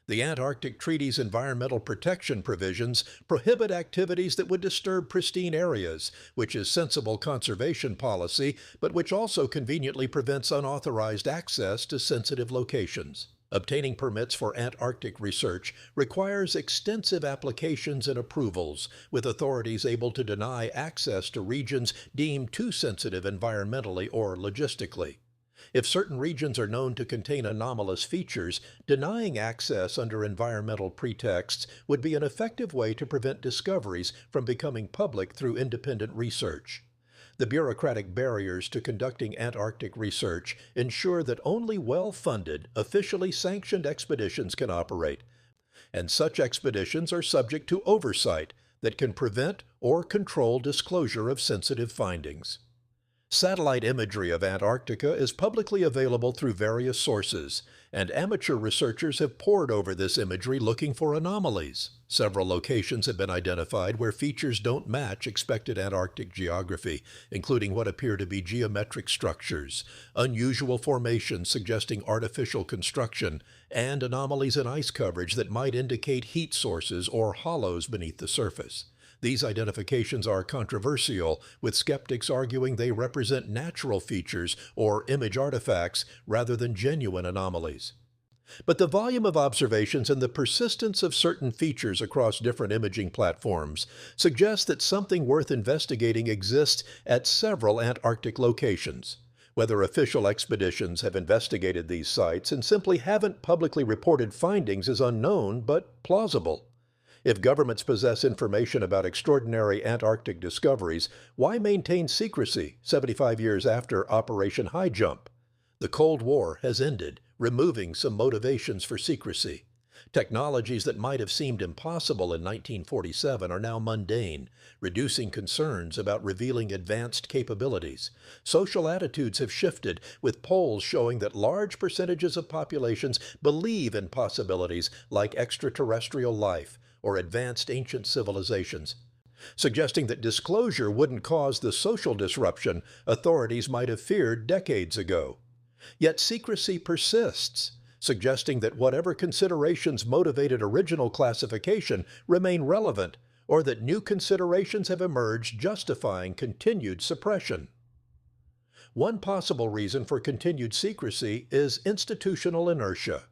The Antarctic Treaty's environmental protection provisions prohibit activities that would disturb pristine areas, which is sensible conservation policy, but which also conveniently prevents unauthorized access to sensitive locations. Obtaining permits for Antarctic research requires extensive applications and approvals, with authorities able to deny access to regions deemed too sensitive environmentally or logistically. If certain regions are known to contain anomalous features, denying access under environmental pretexts would be an effective way to prevent discoveries from becoming public through independent research. The bureaucratic barriers to conducting Antarctic research ensure that only well-funded, officially sanctioned expeditions can operate, and such expeditions are subject to oversight that can prevent or control disclosure of sensitive findings. Satellite imagery of Antarctica is publicly available through various sources, and amateur researchers have pored over this imagery looking for anomalies. Several locations have been identified where features don't match expected Antarctic geography, including what appear to be geometric structures, unusual formations suggesting artificial construction, and anomalies in ice coverage that might indicate heat sources or hollows beneath the surface. These identifications are controversial, with skeptics arguing they represent natural features or image artifacts rather than genuine anomalies. But the volume of observations and the persistence of certain features across different imaging platforms suggests that something worth investigating exists at several Antarctic locations. Whether official expeditions have investigated these sites and simply haven't publicly reported findings is unknown, but plausible. If governments possess information about extraordinary Antarctic discoveries, why maintain secrecy 75 years after Operation High Jump? The Cold War has ended, removing some motivations for secrecy. Technologies that might have seemed impossible in 1947 are now mundane, reducing concerns about revealing advanced capabilities. Social attitudes have shifted, with polls showing that large percentages of populations believe in possibilities like extraterrestrial life or advanced ancient civilizations, suggesting that disclosure wouldn't cause the social disruption authorities might have feared decades ago. Yet secrecy persists, suggesting that whatever considerations motivated original classification remain relevant, or that new considerations have emerged justifying continued suppression. One possible reason for continued secrecy is institutional inertia.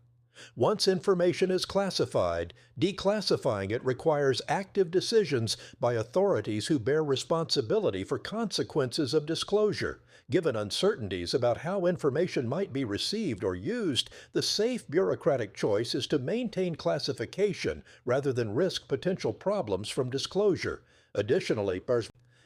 Once information is classified, declassifying it requires active decisions by authorities who bear responsibility for consequences of disclosure. Given uncertainties about how information might be received or used, the safe bureaucratic choice is to maintain classification rather than risk potential problems from disclosure. Additionally,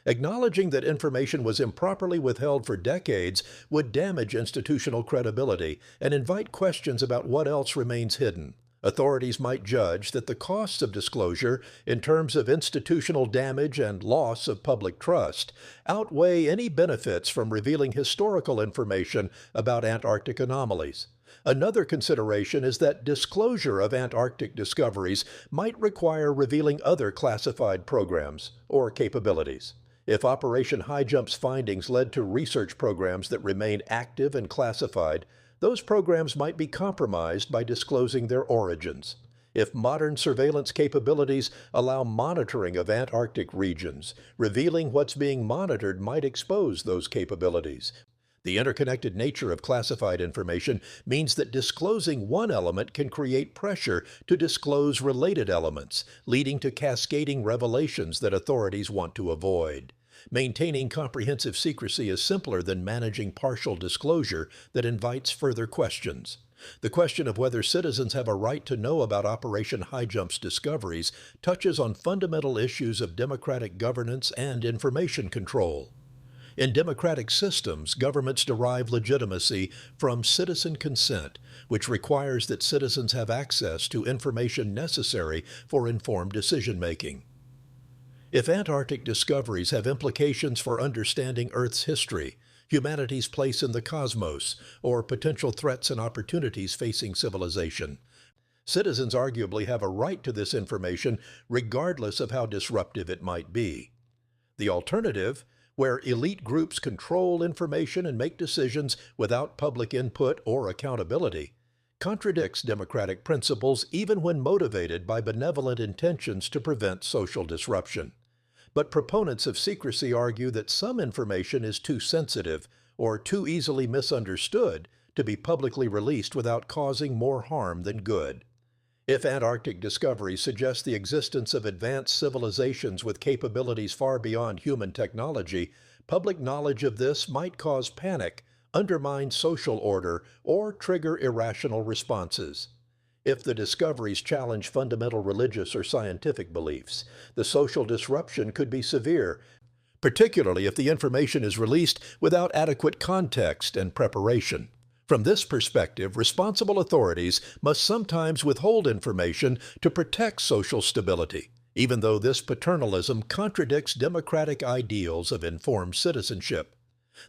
acknowledging that information was improperly withheld for decades would damage institutional credibility and invite questions about what else remains hidden. Authorities might judge that the costs of disclosure, in terms of institutional damage and loss of public trust, outweigh any benefits from revealing historical information about Antarctic anomalies. Another consideration is that disclosure of Antarctic discoveries might require revealing other classified programs or capabilities. If Operation High Jump's findings led to research programs that remain active and classified, those programs might be compromised by disclosing their origins. If modern surveillance capabilities allow monitoring of Antarctic regions, revealing what's being monitored might expose those capabilities. The interconnected nature of classified information means that disclosing one element can create pressure to disclose related elements, leading to cascading revelations that authorities want to avoid. Maintaining comprehensive secrecy is simpler than managing partial disclosure that invites further questions. The question of whether citizens have a right to know about Operation High Jump's discoveries touches on fundamental issues of democratic governance and information control. In democratic systems, governments derive legitimacy from citizen consent, which requires that citizens have access to information necessary for informed decision-making. If Antarctic discoveries have implications for understanding Earth's history, humanity's place in the cosmos, or potential threats and opportunities facing civilization, citizens arguably have a right to this information regardless of how disruptive it might be. The alternative, where elite groups control information and make decisions without public input or accountability, contradicts democratic principles even when motivated by benevolent intentions to prevent social disruption. But proponents of secrecy argue that some information is too sensitive or too easily misunderstood to be publicly released without causing more harm than good. If Antarctic discoveries suggest the existence of advanced civilizations with capabilities far beyond human technology, public knowledge of this might cause panic, undermine social order, or trigger irrational responses. If the discoveries challenge fundamental religious or scientific beliefs, the social disruption could be severe, particularly if the information is released without adequate context and preparation. From this perspective, responsible authorities must sometimes withhold information to protect social stability, even though this paternalism contradicts democratic ideals of informed citizenship.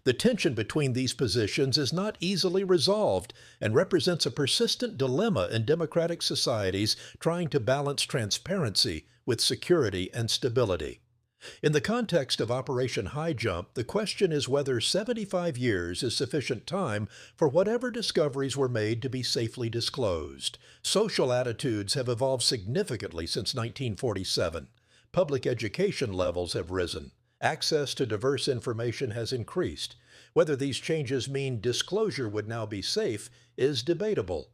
The tension between these positions is not easily resolved and represents a persistent dilemma in democratic societies trying to balance transparency with security and stability. In the context of Operation High Jump, the question is whether 75 years is sufficient time for whatever discoveries were made to be safely disclosed. Social attitudes have evolved significantly since 1947. Public education levels have risen. Access to diverse information has increased. Whether these changes mean disclosure would now be safe is debatable.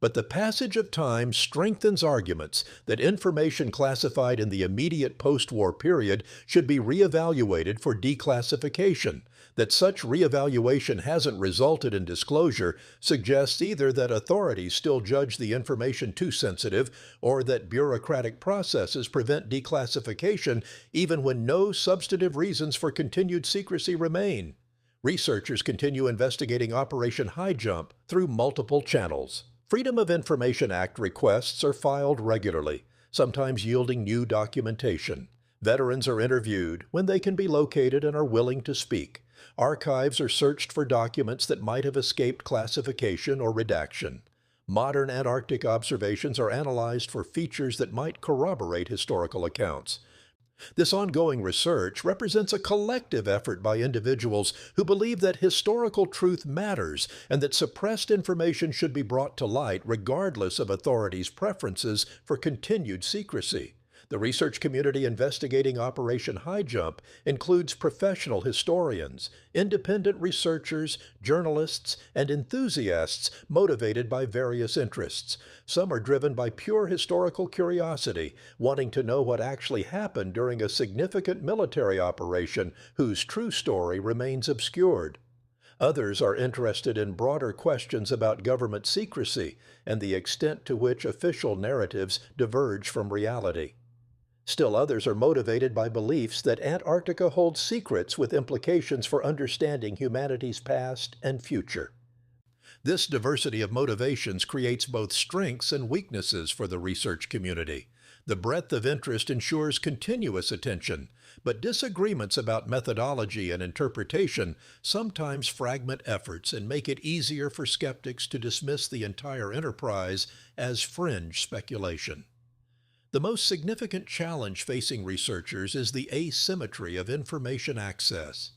But the passage of time strengthens arguments that information classified in the immediate post-war period should be reevaluated for declassification. That such reevaluation hasn't resulted in disclosure suggests either that authorities still judge the information too sensitive or that bureaucratic processes prevent declassification even when no substantive reasons for continued secrecy remain. Researchers continue investigating Operation High Jump through multiple channels. Freedom of Information Act requests are filed regularly, sometimes yielding new documentation. Veterans are interviewed when they can be located and are willing to speak. Archives are searched for documents that might have escaped classification or redaction. Modern Antarctic observations are analyzed for features that might corroborate historical accounts. This ongoing research represents a collective effort by individuals who believe that historical truth matters and that suppressed information should be brought to light regardless of authorities' preferences for continued secrecy. The research community investigating Operation High Jump includes professional historians, independent researchers, journalists, and enthusiasts motivated by various interests. Some are driven by pure historical curiosity, wanting to know what actually happened during a significant military operation whose true story remains obscured. Others are interested in broader questions about government secrecy and the extent to which official narratives diverge from reality. Still others are motivated by beliefs that Antarctica holds secrets with implications for understanding humanity's past and future. This diversity of motivations creates both strengths and weaknesses for the research community. The breadth of interest ensures continuous attention, but disagreements about methodology and interpretation sometimes fragment efforts and make it easier for skeptics to dismiss the entire enterprise as fringe speculation. The most significant challenge facing researchers is the asymmetry of information access.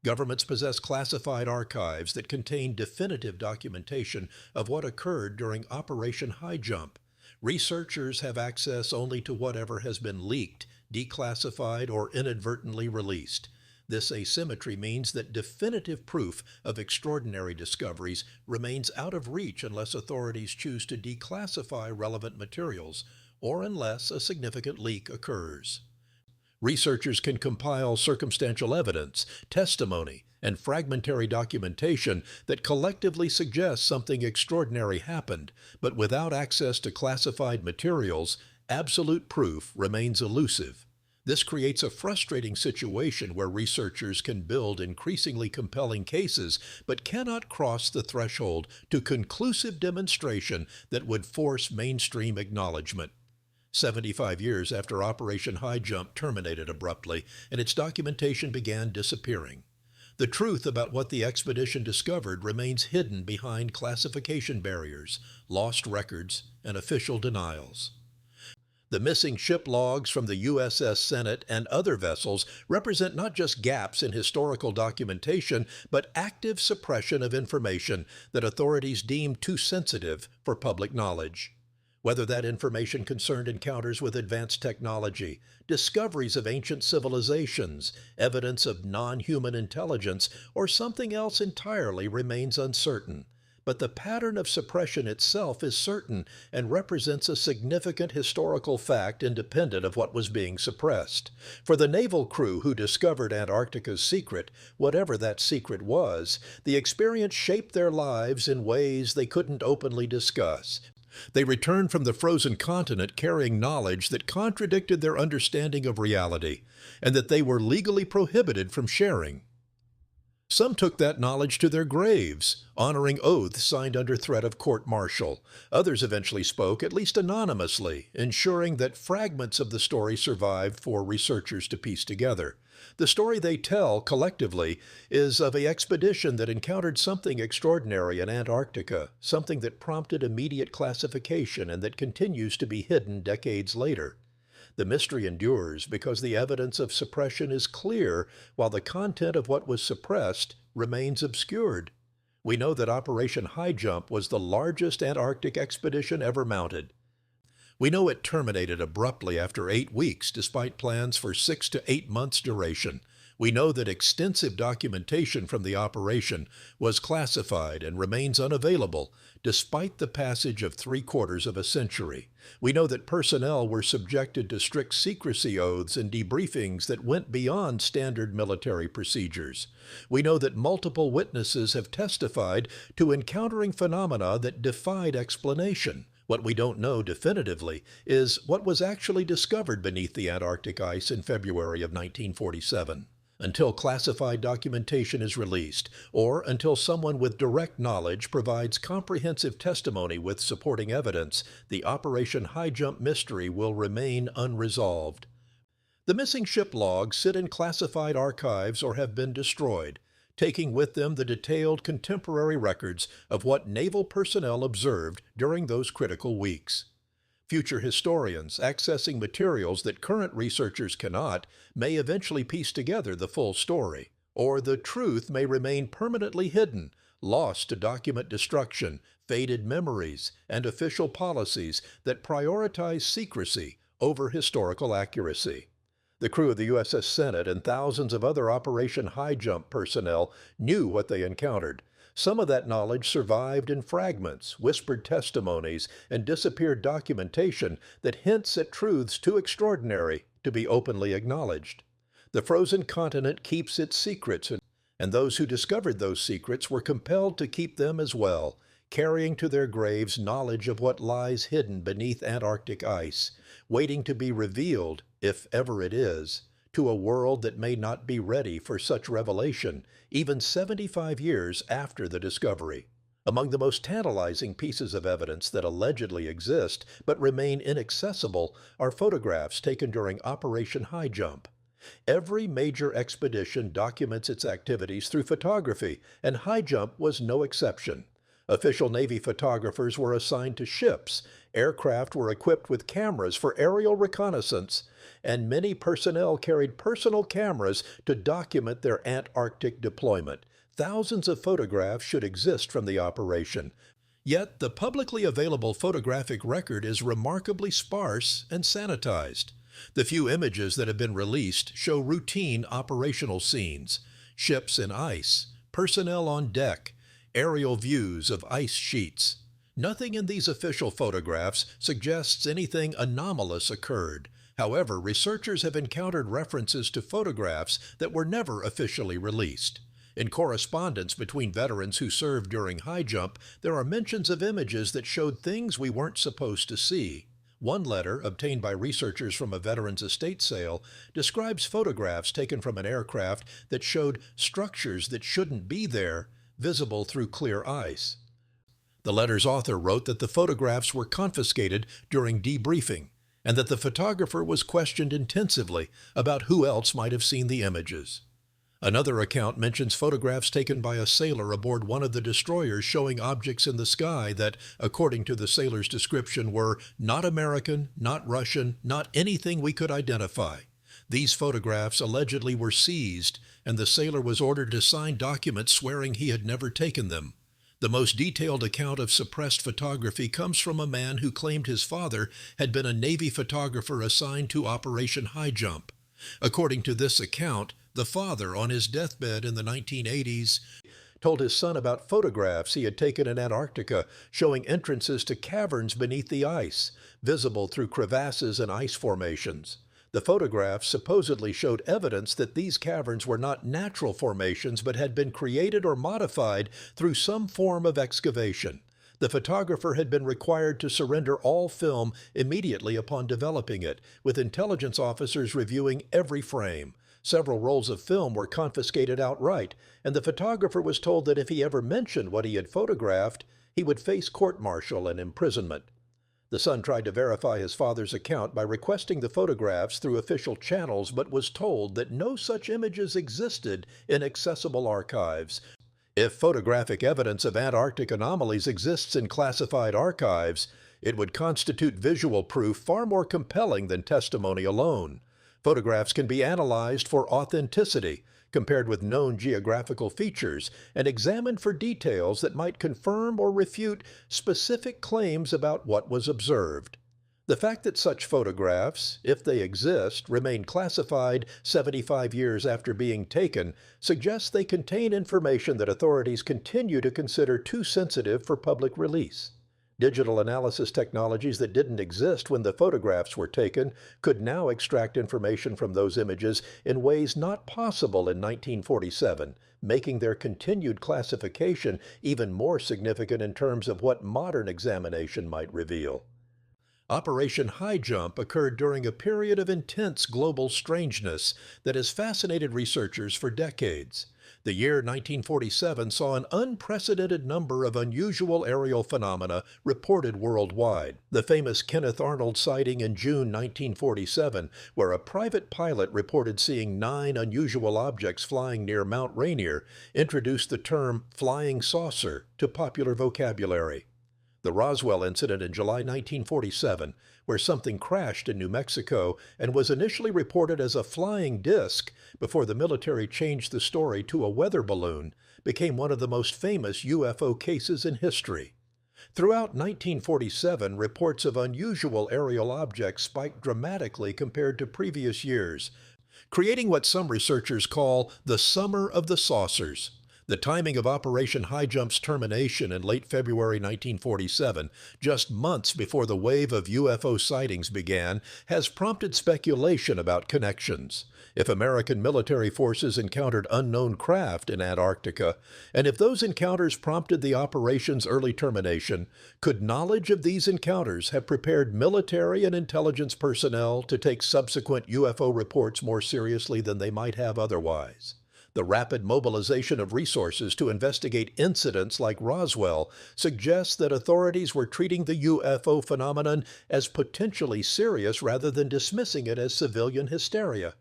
Governments possess classified archives that contain definitive documentation of what occurred during Operation High Jump. Researchers have access only to whatever has been leaked, declassified, or inadvertently released. This asymmetry means that definitive proof of extraordinary discoveries remains out of reach unless authorities choose to declassify relevant materials, or unless a significant leak occurs. Researchers can compile circumstantial evidence, testimony, and fragmentary documentation that collectively suggests something extraordinary happened, but without access to classified materials, absolute proof remains elusive. This creates a frustrating situation where researchers can build increasingly compelling cases but cannot cross the threshold to conclusive demonstration that would force mainstream acknowledgement. 75 years after Operation High Jump terminated abruptly and its documentation began disappearing, the truth about what the expedition discovered remains hidden behind classification barriers, lost records, and official denials. The missing ship logs from the USS Senate and other vessels represent not just gaps in historical documentation, but active suppression of information that authorities deem too sensitive for public knowledge. Whether that information concerned encounters with advanced technology, discoveries of ancient civilizations, evidence of non-human intelligence, or something else entirely remains uncertain. But the pattern of suppression itself is certain and represents a significant historical fact independent of what was being suppressed. For the naval crew who discovered Antarctica's secret, whatever that secret was, the experience shaped their lives in ways they couldn't openly discuss. They returned from the frozen continent carrying knowledge that contradicted their understanding of reality, and that they were legally prohibited from sharing. Some took that knowledge to their graves, honoring oaths signed under threat of court-martial. Others eventually spoke, at least anonymously, ensuring that fragments of the story survived for researchers to piece together. The story they tell, collectively, is of an expedition that encountered something extraordinary in Antarctica, something that prompted immediate classification and that continues to be hidden decades later. The mystery endures because the evidence of suppression is clear, while the content of what was suppressed remains obscured. We know that Operation High Jump was the largest Antarctic expedition ever mounted. We know it terminated abruptly after 8 weeks, despite plans for 6 to 8 months' duration. We know that extensive documentation from the operation was classified and remains unavailable despite the passage of three-quarters of a century. We know that personnel were subjected to strict secrecy oaths and debriefings that went beyond standard military procedures. We know that multiple witnesses have testified to encountering phenomena that defied explanation. What we don't know definitively is what was actually discovered beneath the Antarctic ice in February of 1947. Until classified documentation is released, or until someone with direct knowledge provides comprehensive testimony with supporting evidence, the Operation High Jump mystery will remain unresolved. The missing ship logs sit in classified archives or have been destroyed, taking with them the detailed contemporary records of what naval personnel observed during those critical weeks. Future historians, accessing materials that current researchers cannot, may eventually piece together the full story, or the truth may remain permanently hidden, lost to document destruction, faded memories, and official policies that prioritize secrecy over historical accuracy. The crew of the USS Senate and thousands of other Operation High Jump personnel knew what they encountered. Some of that knowledge survived in fragments, whispered testimonies, and disappeared documentation that hints at truths too extraordinary to be openly acknowledged. The frozen continent keeps its secrets, and those who discovered those secrets were compelled to keep them as well, carrying to their graves knowledge of what lies hidden beneath Antarctic ice, waiting to be revealed, if ever it is, to a world that may not be ready for such revelation, even 75 years after the discovery. Among the most tantalizing pieces of evidence that allegedly exist but remain inaccessible are photographs taken during Operation High Jump. Every major expedition documents its activities through photography, and High Jump was no exception. Official Navy photographers were assigned to ships, aircraft were equipped with cameras for aerial reconnaissance, and many personnel carried personal cameras to document their Antarctic deployment. Thousands of photographs should exist from the operation. Yet the publicly available photographic record is remarkably sparse and sanitized. The few images that have been released show routine operational scenes, ships in ice, personnel on deck, aerial views of ice sheets. Nothing in these official photographs suggests anything anomalous occurred. However, researchers have encountered references to photographs that were never officially released. In correspondence between veterans who served during High Jump, there are mentions of images that showed things we weren't supposed to see. One letter, obtained by researchers from a veteran's estate sale, describes photographs taken from an aircraft that showed structures that shouldn't be there, visible through clear ice. The letter's author wrote that the photographs were confiscated during debriefing, and that the photographer was questioned intensively about who else might have seen the images. Another account mentions photographs taken by a sailor aboard one of the destroyers showing objects in the sky that, according to the sailor's description, were not American, not Russian, not anything we could identify. These photographs allegedly were seized, and the sailor was ordered to sign documents swearing he had never taken them. The most detailed account of suppressed photography comes from a man who claimed his father had been a Navy photographer assigned to Operation High Jump. According to this account, the father, on his deathbed in the 1980s, told his son about photographs he had taken in Antarctica showing entrances to caverns beneath the ice, visible through crevasses and ice formations. The photographs supposedly showed evidence that these caverns were not natural formations but had been created or modified through some form of excavation. The photographer had been required to surrender all film immediately upon developing it, with intelligence officers reviewing every frame. Several rolls of film were confiscated outright, and the photographer was told that if he ever mentioned what he had photographed, he would face court-martial and imprisonment. The son tried to verify his father's account by requesting the photographs through official channels, but was told that no such images existed in accessible archives. If photographic evidence of Antarctic anomalies exists in classified archives, it would constitute visual proof far more compelling than testimony alone. Photographs can be analyzed for authenticity, compared with known geographical features, and examined for details that might confirm or refute specific claims about what was observed. The fact that such photographs, if they exist, remain classified 75 years after being taken suggests they contain information that authorities continue to consider too sensitive for public release. Digital analysis technologies that didn't exist when the photographs were taken could now extract information from those images in ways not possible in 1947, making their continued classification even more significant in terms of what modern examination might reveal. Operation High Jump occurred during a period of intense global strangeness that has fascinated researchers for decades. The year 1947 saw an unprecedented number of unusual aerial phenomena reported worldwide. The famous Kenneth Arnold sighting in June 1947, where a private pilot reported seeing 9 unusual objects flying near Mount Rainier, introduced the term flying saucer to popular vocabulary. The Roswell incident in July 1947, where something crashed in New Mexico and was initially reported as a flying disc before the military changed the story to a weather balloon, became one of the most famous UFO cases in history. Throughout 1947, reports of unusual aerial objects spiked dramatically compared to previous years, creating what some researchers call the Summer of the Saucers. The timing of Operation High Jump's termination in late February 1947, just months before the wave of UFO sightings began, has prompted speculation about connections. If American military forces encountered unknown craft in Antarctica, and if those encounters prompted the operation's early termination, could knowledge of these encounters have prepared military and intelligence personnel to take subsequent UFO reports more seriously than they might have otherwise? The rapid mobilization of resources to investigate incidents like Roswell suggests that authorities were treating the UFO phenomenon as potentially serious rather than dismissing it as civilian hysteria.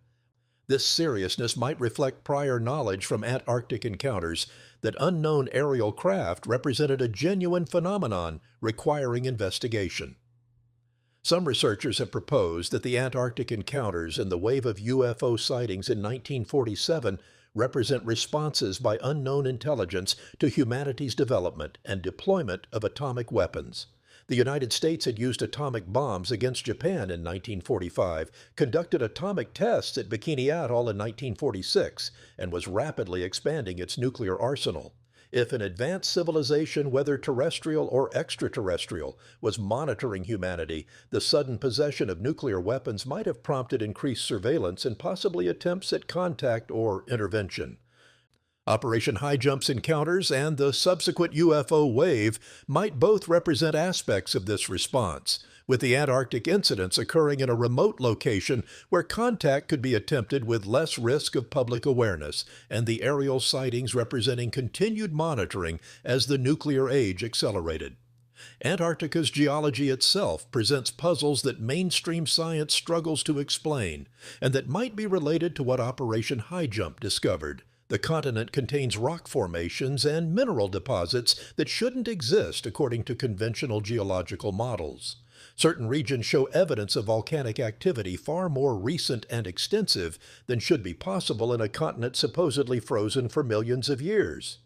This seriousness might reflect prior knowledge from Antarctic encounters that unknown aerial craft represented a genuine phenomenon requiring investigation. Some researchers have proposed that the Antarctic encounters and the wave of UFO sightings in 1947 represent responses by unknown intelligence to humanity's development and deployment of atomic weapons. The United States had used atomic bombs against Japan in 1945, conducted atomic tests at Bikini Atoll in 1946, and was rapidly expanding its nuclear arsenal. If an advanced civilization, whether terrestrial or extraterrestrial, was monitoring humanity, the sudden possession of nuclear weapons might have prompted increased surveillance and possibly attempts at contact or intervention. Operation High Jump's encounters and the subsequent UFO wave might both represent aspects of this response, with the Antarctic incidents occurring in a remote location where contact could be attempted with less risk of public awareness, and the aerial sightings representing continued monitoring as the nuclear age accelerated. Antarctica's geology itself presents puzzles that mainstream science struggles to explain, and that might be related to what Operation High Jump discovered. The continent contains rock formations and mineral deposits that shouldn't exist according to conventional geological models. Certain regions show evidence of volcanic activity far more recent and extensive than should be possible in a continent supposedly frozen for millions of years.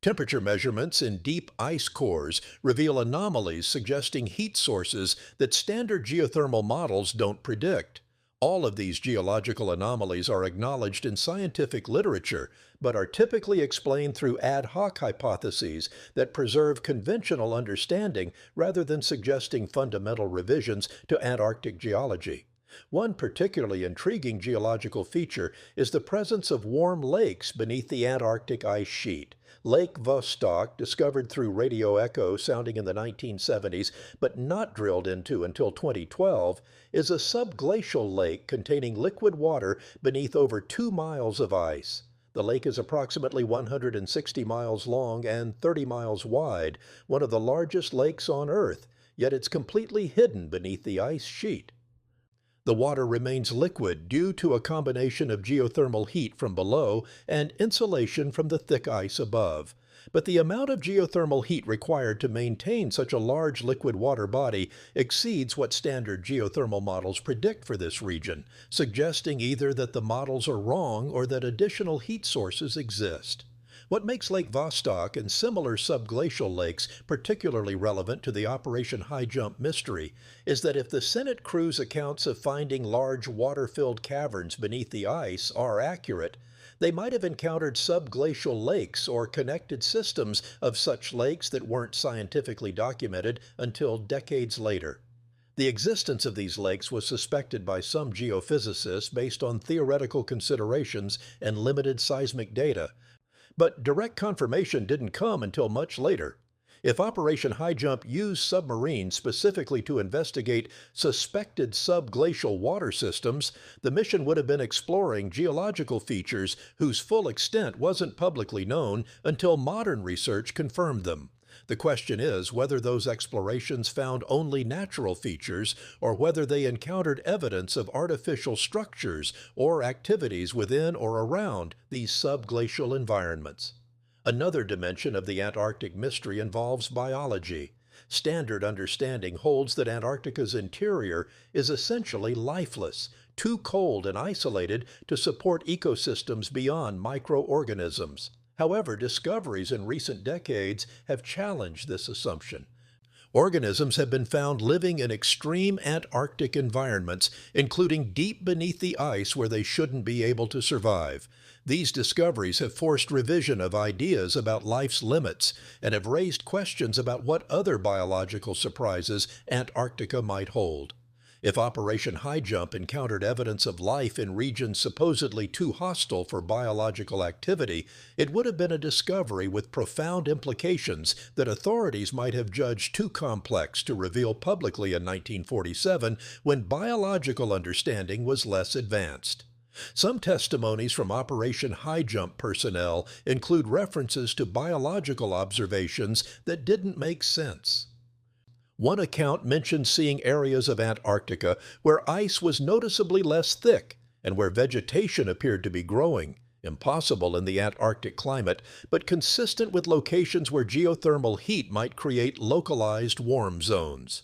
Temperature measurements in deep ice cores reveal anomalies suggesting heat sources that standard geothermal models don't predict. All of these geological anomalies are acknowledged in scientific literature, but are typically explained through ad hoc hypotheses that preserve conventional understanding rather than suggesting fundamental revisions to Antarctic geology. One particularly intriguing geological feature is the presence of warm lakes beneath the Antarctic ice sheet. Lake Vostok, discovered through radio echo sounding in the 1970s but not drilled into until 2012, is a subglacial lake containing liquid water beneath over 2 miles of ice. The lake is approximately 160 miles long and 30 miles wide, one of the largest lakes on Earth, yet it's completely hidden beneath the ice sheet. The water remains liquid due to a combination of geothermal heat from below and insulation from the thick ice above. But the amount of geothermal heat required to maintain such a large liquid water body exceeds what standard geothermal models predict for this region, suggesting either that the models are wrong or that additional heat sources exist. What makes Lake Vostok and similar subglacial lakes particularly relevant to the Operation High Jump mystery is that if the Senate crew's accounts of finding large water-filled caverns beneath the ice are accurate, they might have encountered subglacial lakes or connected systems of such lakes that weren't scientifically documented until decades later. The existence of these lakes was suspected by some geophysicists based on theoretical considerations and limited seismic data, but direct confirmation didn't come until much later. If Operation High Jump used submarines specifically to investigate suspected subglacial water systems, the mission would have been exploring geological features whose full extent wasn't publicly known until modern research confirmed them. The question is whether those explorations found only natural features or whether they encountered evidence of artificial structures or activities within or around these subglacial environments. Another dimension of the Antarctic mystery involves biology. Standard understanding holds that Antarctica's interior is essentially lifeless, too cold and isolated to support ecosystems beyond microorganisms. However, discoveries in recent decades have challenged this assumption. Organisms have been found living in extreme Antarctic environments, including deep beneath the ice where they shouldn't be able to survive. These discoveries have forced revision of ideas about life's limits and have raised questions about what other biological surprises Antarctica might hold. If Operation High Jump encountered evidence of life in regions supposedly too hostile for biological activity, it would have been a discovery with profound implications that authorities might have judged too complex to reveal publicly in 1947 when biological understanding was less advanced. Some testimonies from Operation High Jump personnel include references to biological observations that didn't make sense. One account mentioned seeing areas of Antarctica where ice was noticeably less thick and where vegetation appeared to be growing, impossible in the Antarctic climate, but consistent with locations where geothermal heat might create localized warm zones.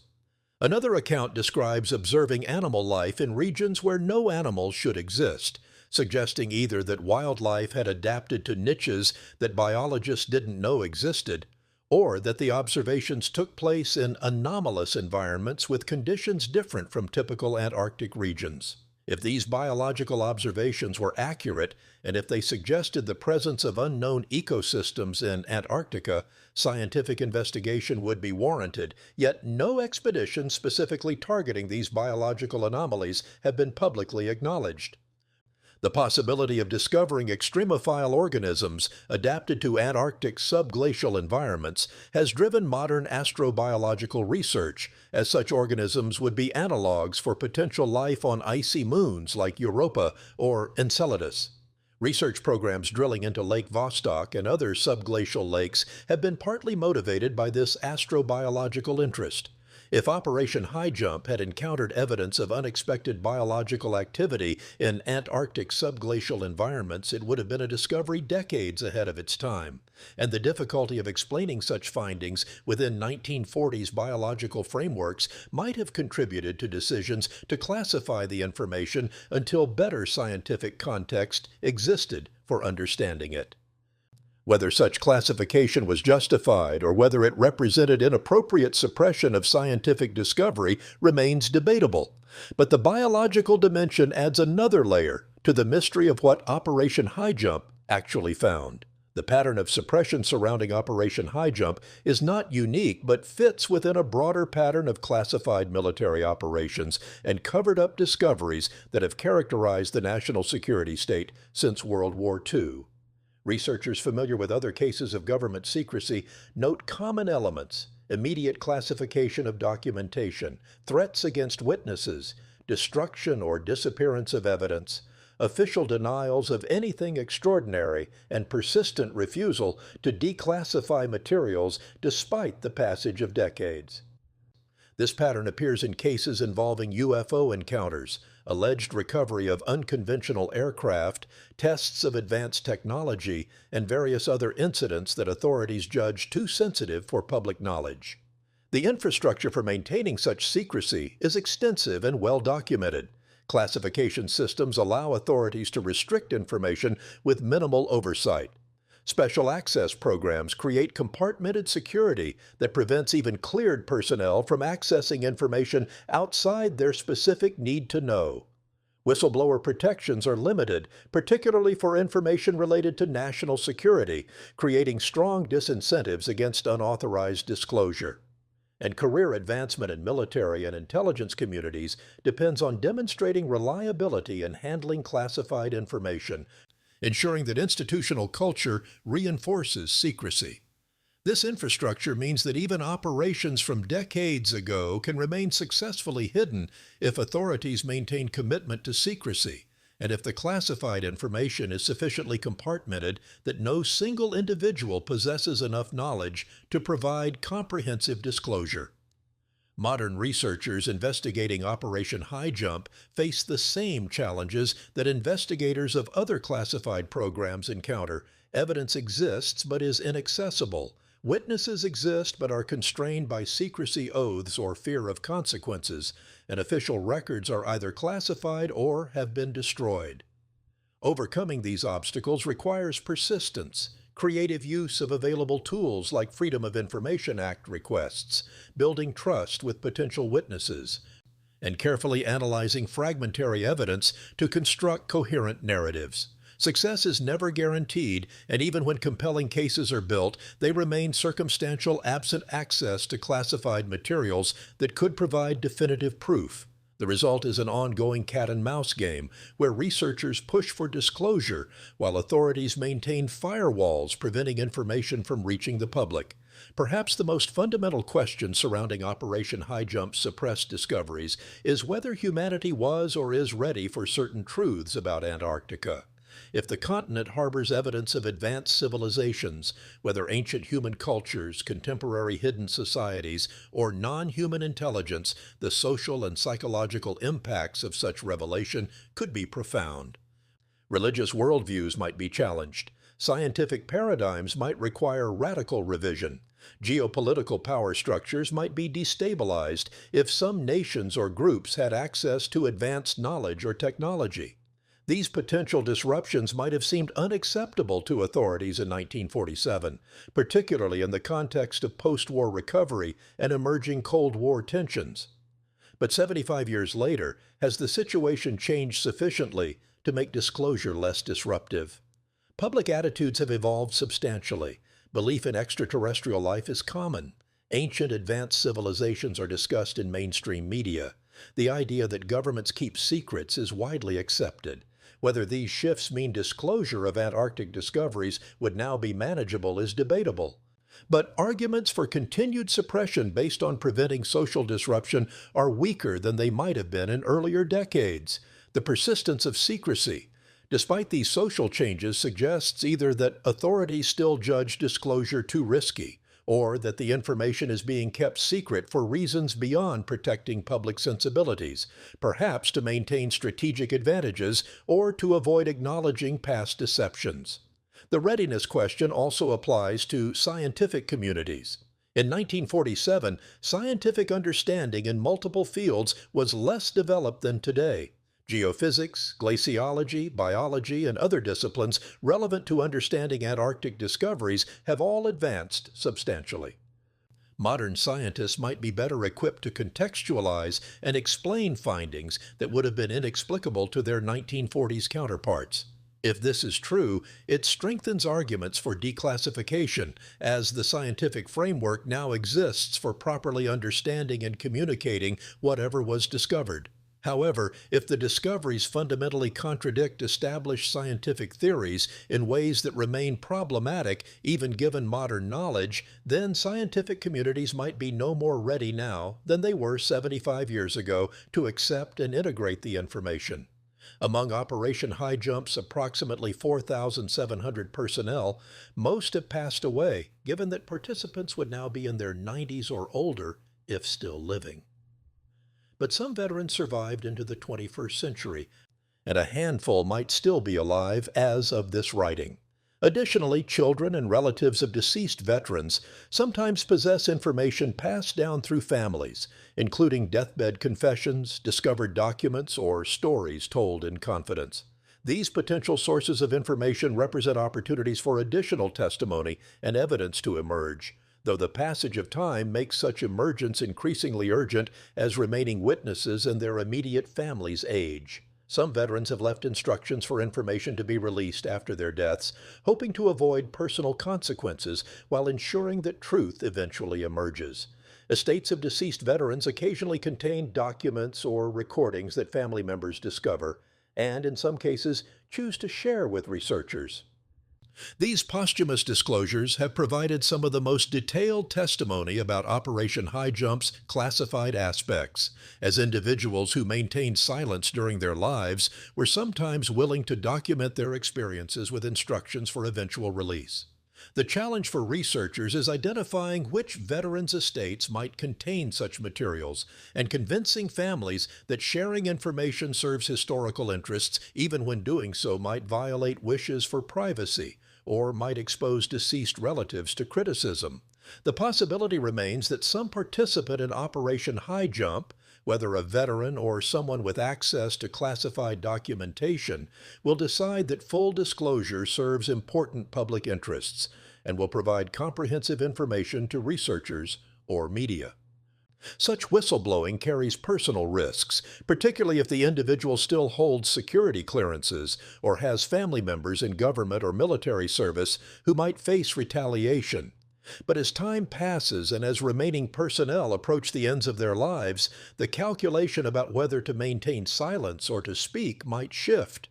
Another account describes observing animal life in regions where no animals should exist, suggesting either that wildlife had adapted to niches that biologists didn't know existed, or that the observations took place in anomalous environments with conditions different from typical Antarctic regions. If these biological observations were accurate, and if they suggested the presence of unknown ecosystems in Antarctica, scientific investigation would be warranted, yet no expeditions specifically targeting these biological anomalies have been publicly acknowledged. The possibility of discovering extremophile organisms adapted to Antarctic subglacial environments has driven modern astrobiological research, as such organisms would be analogs for potential life on icy moons like Europa or Enceladus. Research programs drilling into Lake Vostok and other subglacial lakes have been partly motivated by this astrobiological interest. If Operation High Jump had encountered evidence of unexpected biological activity in Antarctic subglacial environments, it would have been a discovery decades ahead of its time, and the difficulty of explaining such findings within 1940s biological frameworks might have contributed to decisions to classify the information until better scientific context existed for understanding it. Whether such classification was justified or whether it represented inappropriate suppression of scientific discovery remains debatable. But the biological dimension adds another layer to the mystery of what Operation High Jump actually found. The pattern of suppression surrounding Operation High Jump is not unique, but fits within a broader pattern of classified military operations and covered-up discoveries that have characterized the national security state since World War II. Researchers familiar with other cases of government secrecy note common elements: immediate classification of documentation, threats against witnesses, destruction or disappearance of evidence, official denials of anything extraordinary, and persistent refusal to declassify materials despite the passage of decades. This pattern appears in cases involving UFO encounters, alleged recovery of unconventional aircraft, tests of advanced technology, and various other incidents that authorities judge too sensitive for public knowledge. The infrastructure for maintaining such secrecy is extensive and well documented. Classification systems allow authorities to restrict information with minimal oversight. Special access programs create compartmented security that prevents even cleared personnel from accessing information outside their specific need to know. Whistleblower protections are limited, particularly for information related to national security, creating strong disincentives against unauthorized disclosure. And career advancement in military and intelligence communities depends on demonstrating reliability in handling classified information, ensuring that institutional culture reinforces secrecy. This infrastructure means that even operations from decades ago can remain successfully hidden if authorities maintain commitment to secrecy, and if the classified information is sufficiently compartmented that no single individual possesses enough knowledge to provide comprehensive disclosure. Modern researchers investigating Operation High Jump face the same challenges that investigators of other classified programs encounter. Evidence exists but is inaccessible. Witnesses exist but are constrained by secrecy oaths or fear of consequences, and official records are either classified or have been destroyed. Overcoming these obstacles requires persistence, creative use of available tools like Freedom of Information Act requests, building trust with potential witnesses, and carefully analyzing fragmentary evidence to construct coherent narratives. Success is never guaranteed, and even when compelling cases are built, they remain circumstantial absent access to classified materials that could provide definitive proof. The result is an ongoing cat-and-mouse game where researchers push for disclosure while authorities maintain firewalls preventing information from reaching the public. Perhaps the most fundamental question surrounding Operation High Jump's suppressed discoveries is whether humanity was or is ready for certain truths about Antarctica. If the continent harbors evidence of advanced civilizations, whether ancient human cultures, contemporary hidden societies, or non-human intelligence, the social and psychological impacts of such revelation could be profound. Religious worldviews might be challenged. Scientific paradigms might require radical revision. Geopolitical power structures might be destabilized if some nations or groups had access to advanced knowledge or technology. These potential disruptions might have seemed unacceptable to authorities in 1947, particularly in the context of post-war recovery and emerging Cold War tensions. But 75 years later, has the situation changed sufficiently to make disclosure less disruptive? Public attitudes have evolved substantially. Belief in extraterrestrial life is common. Ancient advanced civilizations are discussed in mainstream media. The idea that governments keep secrets is widely accepted. Whether these shifts mean disclosure of Antarctic discoveries would now be manageable is debatable. But arguments for continued suppression based on preventing social disruption are weaker than they might have been in earlier decades. The persistence of secrecy, despite these social changes, suggests either that authorities still judge disclosure too risky, or that the information is being kept secret for reasons beyond protecting public sensibilities, perhaps to maintain strategic advantages or to avoid acknowledging past deceptions. The readiness question also applies to scientific communities. In 1947, scientific understanding in multiple fields was less developed than today. Geophysics, glaciology, biology, and other disciplines relevant to understanding Antarctic discoveries have all advanced substantially. Modern scientists might be better equipped to contextualize and explain findings that would have been inexplicable to their 1940s counterparts. If this is true, it strengthens arguments for declassification, as the scientific framework now exists for properly understanding and communicating whatever was discovered. However, if the discoveries fundamentally contradict established scientific theories in ways that remain problematic even given modern knowledge, then scientific communities might be no more ready now than they were 75 years ago to accept and integrate the information. Among Operation High Jump's approximately 4,700 personnel, most have passed away, given that participants would now be in their 90s or older, if still living. But some veterans survived into the 21st century, and a handful might still be alive as of this writing. Additionally, children and relatives of deceased veterans sometimes possess information passed down through families, including deathbed confessions, discovered documents, or stories told in confidence. These potential sources of information represent opportunities for additional testimony and evidence to emerge, though the passage of time makes such emergence increasingly urgent as remaining witnesses and their immediate families age. Some veterans have left instructions for information to be released after their deaths, hoping to avoid personal consequences while ensuring that truth eventually emerges. Estates of deceased veterans occasionally contain documents or recordings that family members discover, and in some cases choose to share with researchers. These posthumous disclosures have provided some of the most detailed testimony about Operation High Jump's classified aspects, as individuals who maintained silence during their lives were sometimes willing to document their experiences with instructions for eventual release. The challenge for researchers is identifying which veterans' estates might contain such materials and convincing families that sharing information serves historical interests even when doing so might violate wishes for privacy or might expose deceased relatives to criticism. The possibility remains that some participant in Operation High Jump, whether a veteran or someone with access to classified documentation, will decide that full disclosure serves important public interests and will provide comprehensive information to researchers or media. Such whistleblowing carries personal risks, particularly if the individual still holds security clearances or has family members in government or military service who might face retaliation. But as time passes and as remaining personnel approach the ends of their lives, the calculation about whether to maintain silence or to speak might shift.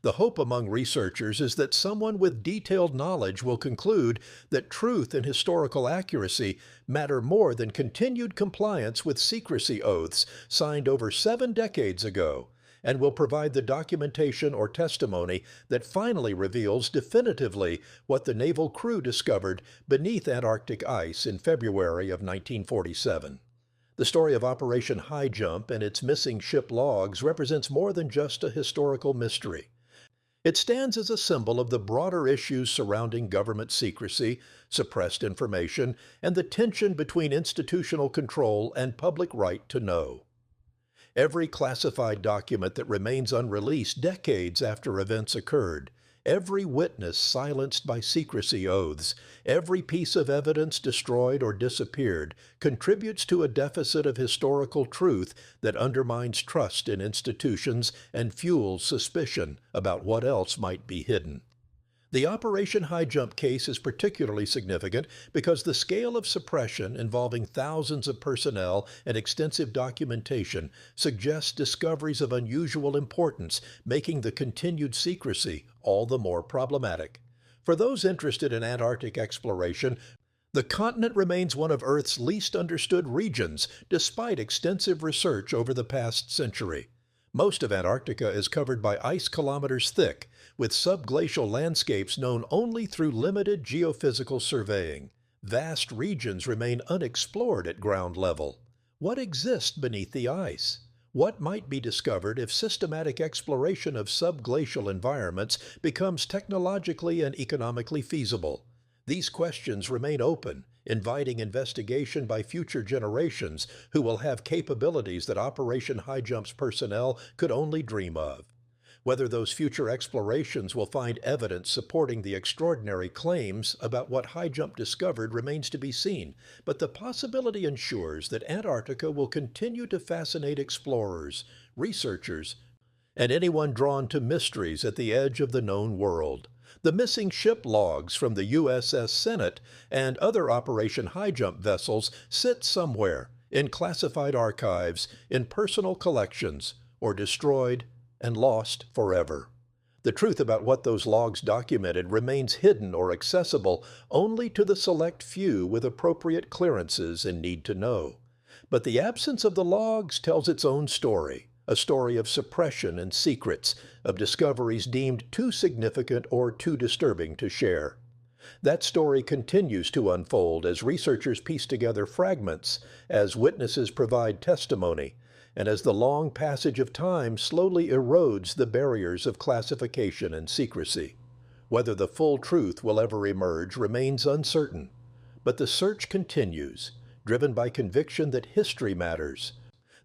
The hope among researchers is that someone with detailed knowledge will conclude that truth and historical accuracy matter more than continued compliance with secrecy oaths signed over 7 decades ago, and will provide the documentation or testimony that finally reveals definitively what the naval crew discovered beneath Antarctic ice in February of 1947. The story of Operation High Jump and its missing ship logs represents more than just a historical mystery. It stands as a symbol of the broader issues surrounding government secrecy, suppressed information, and the tension between institutional control and public right to know. Every classified document that remains unreleased decades after events occurred, every witness silenced by secrecy oaths, every piece of evidence destroyed or disappeared contributes to a deficit of historical truth that undermines trust in institutions and fuels suspicion about what else might be hidden. The Operation High Jump case is particularly significant because the scale of suppression involving thousands of personnel and extensive documentation suggests discoveries of unusual importance, making the continued secrecy all the more problematic. For those interested in Antarctic exploration, the continent remains one of Earth's least understood regions, despite extensive research over the past century. Most of Antarctica is covered by ice kilometers thick, with subglacial landscapes known only through limited geophysical surveying. Vast regions remain unexplored at ground level. What exists beneath the ice? What might be discovered if systematic exploration of subglacial environments becomes technologically and economically feasible? These questions remain open, inviting investigation by future generations who will have capabilities that Operation High Jump's personnel could only dream of. Whether those future explorations will find evidence supporting the extraordinary claims about what High Jump discovered remains to be seen, but the possibility ensures that Antarctica will continue to fascinate explorers, researchers, and anyone drawn to mysteries at the edge of the known world. The missing ship logs from the USS Senate and other Operation High Jump vessels sit somewhere in classified archives, in personal collections, or destroyed and lost forever. The truth about what those logs documented remains hidden or accessible only to the select few with appropriate clearances and need to know. But the absence of the logs tells its own story, a story of suppression and secrets, of discoveries deemed too significant or too disturbing to share. That story continues to unfold as researchers piece together fragments, as witnesses provide testimony, and as the long passage of time slowly erodes the barriers of classification and secrecy. Whether the full truth will ever emerge remains uncertain, but the search continues, driven by conviction that history matters,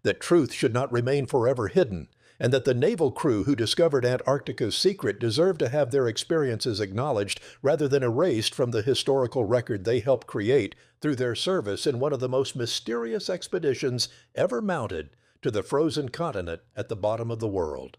that truth should not remain forever hidden, and that the naval crew who discovered Antarctica's secret deserve to have their experiences acknowledged rather than erased from the historical record they helped create through their service in one of the most mysterious expeditions ever mounted to the frozen continent at the bottom of the world.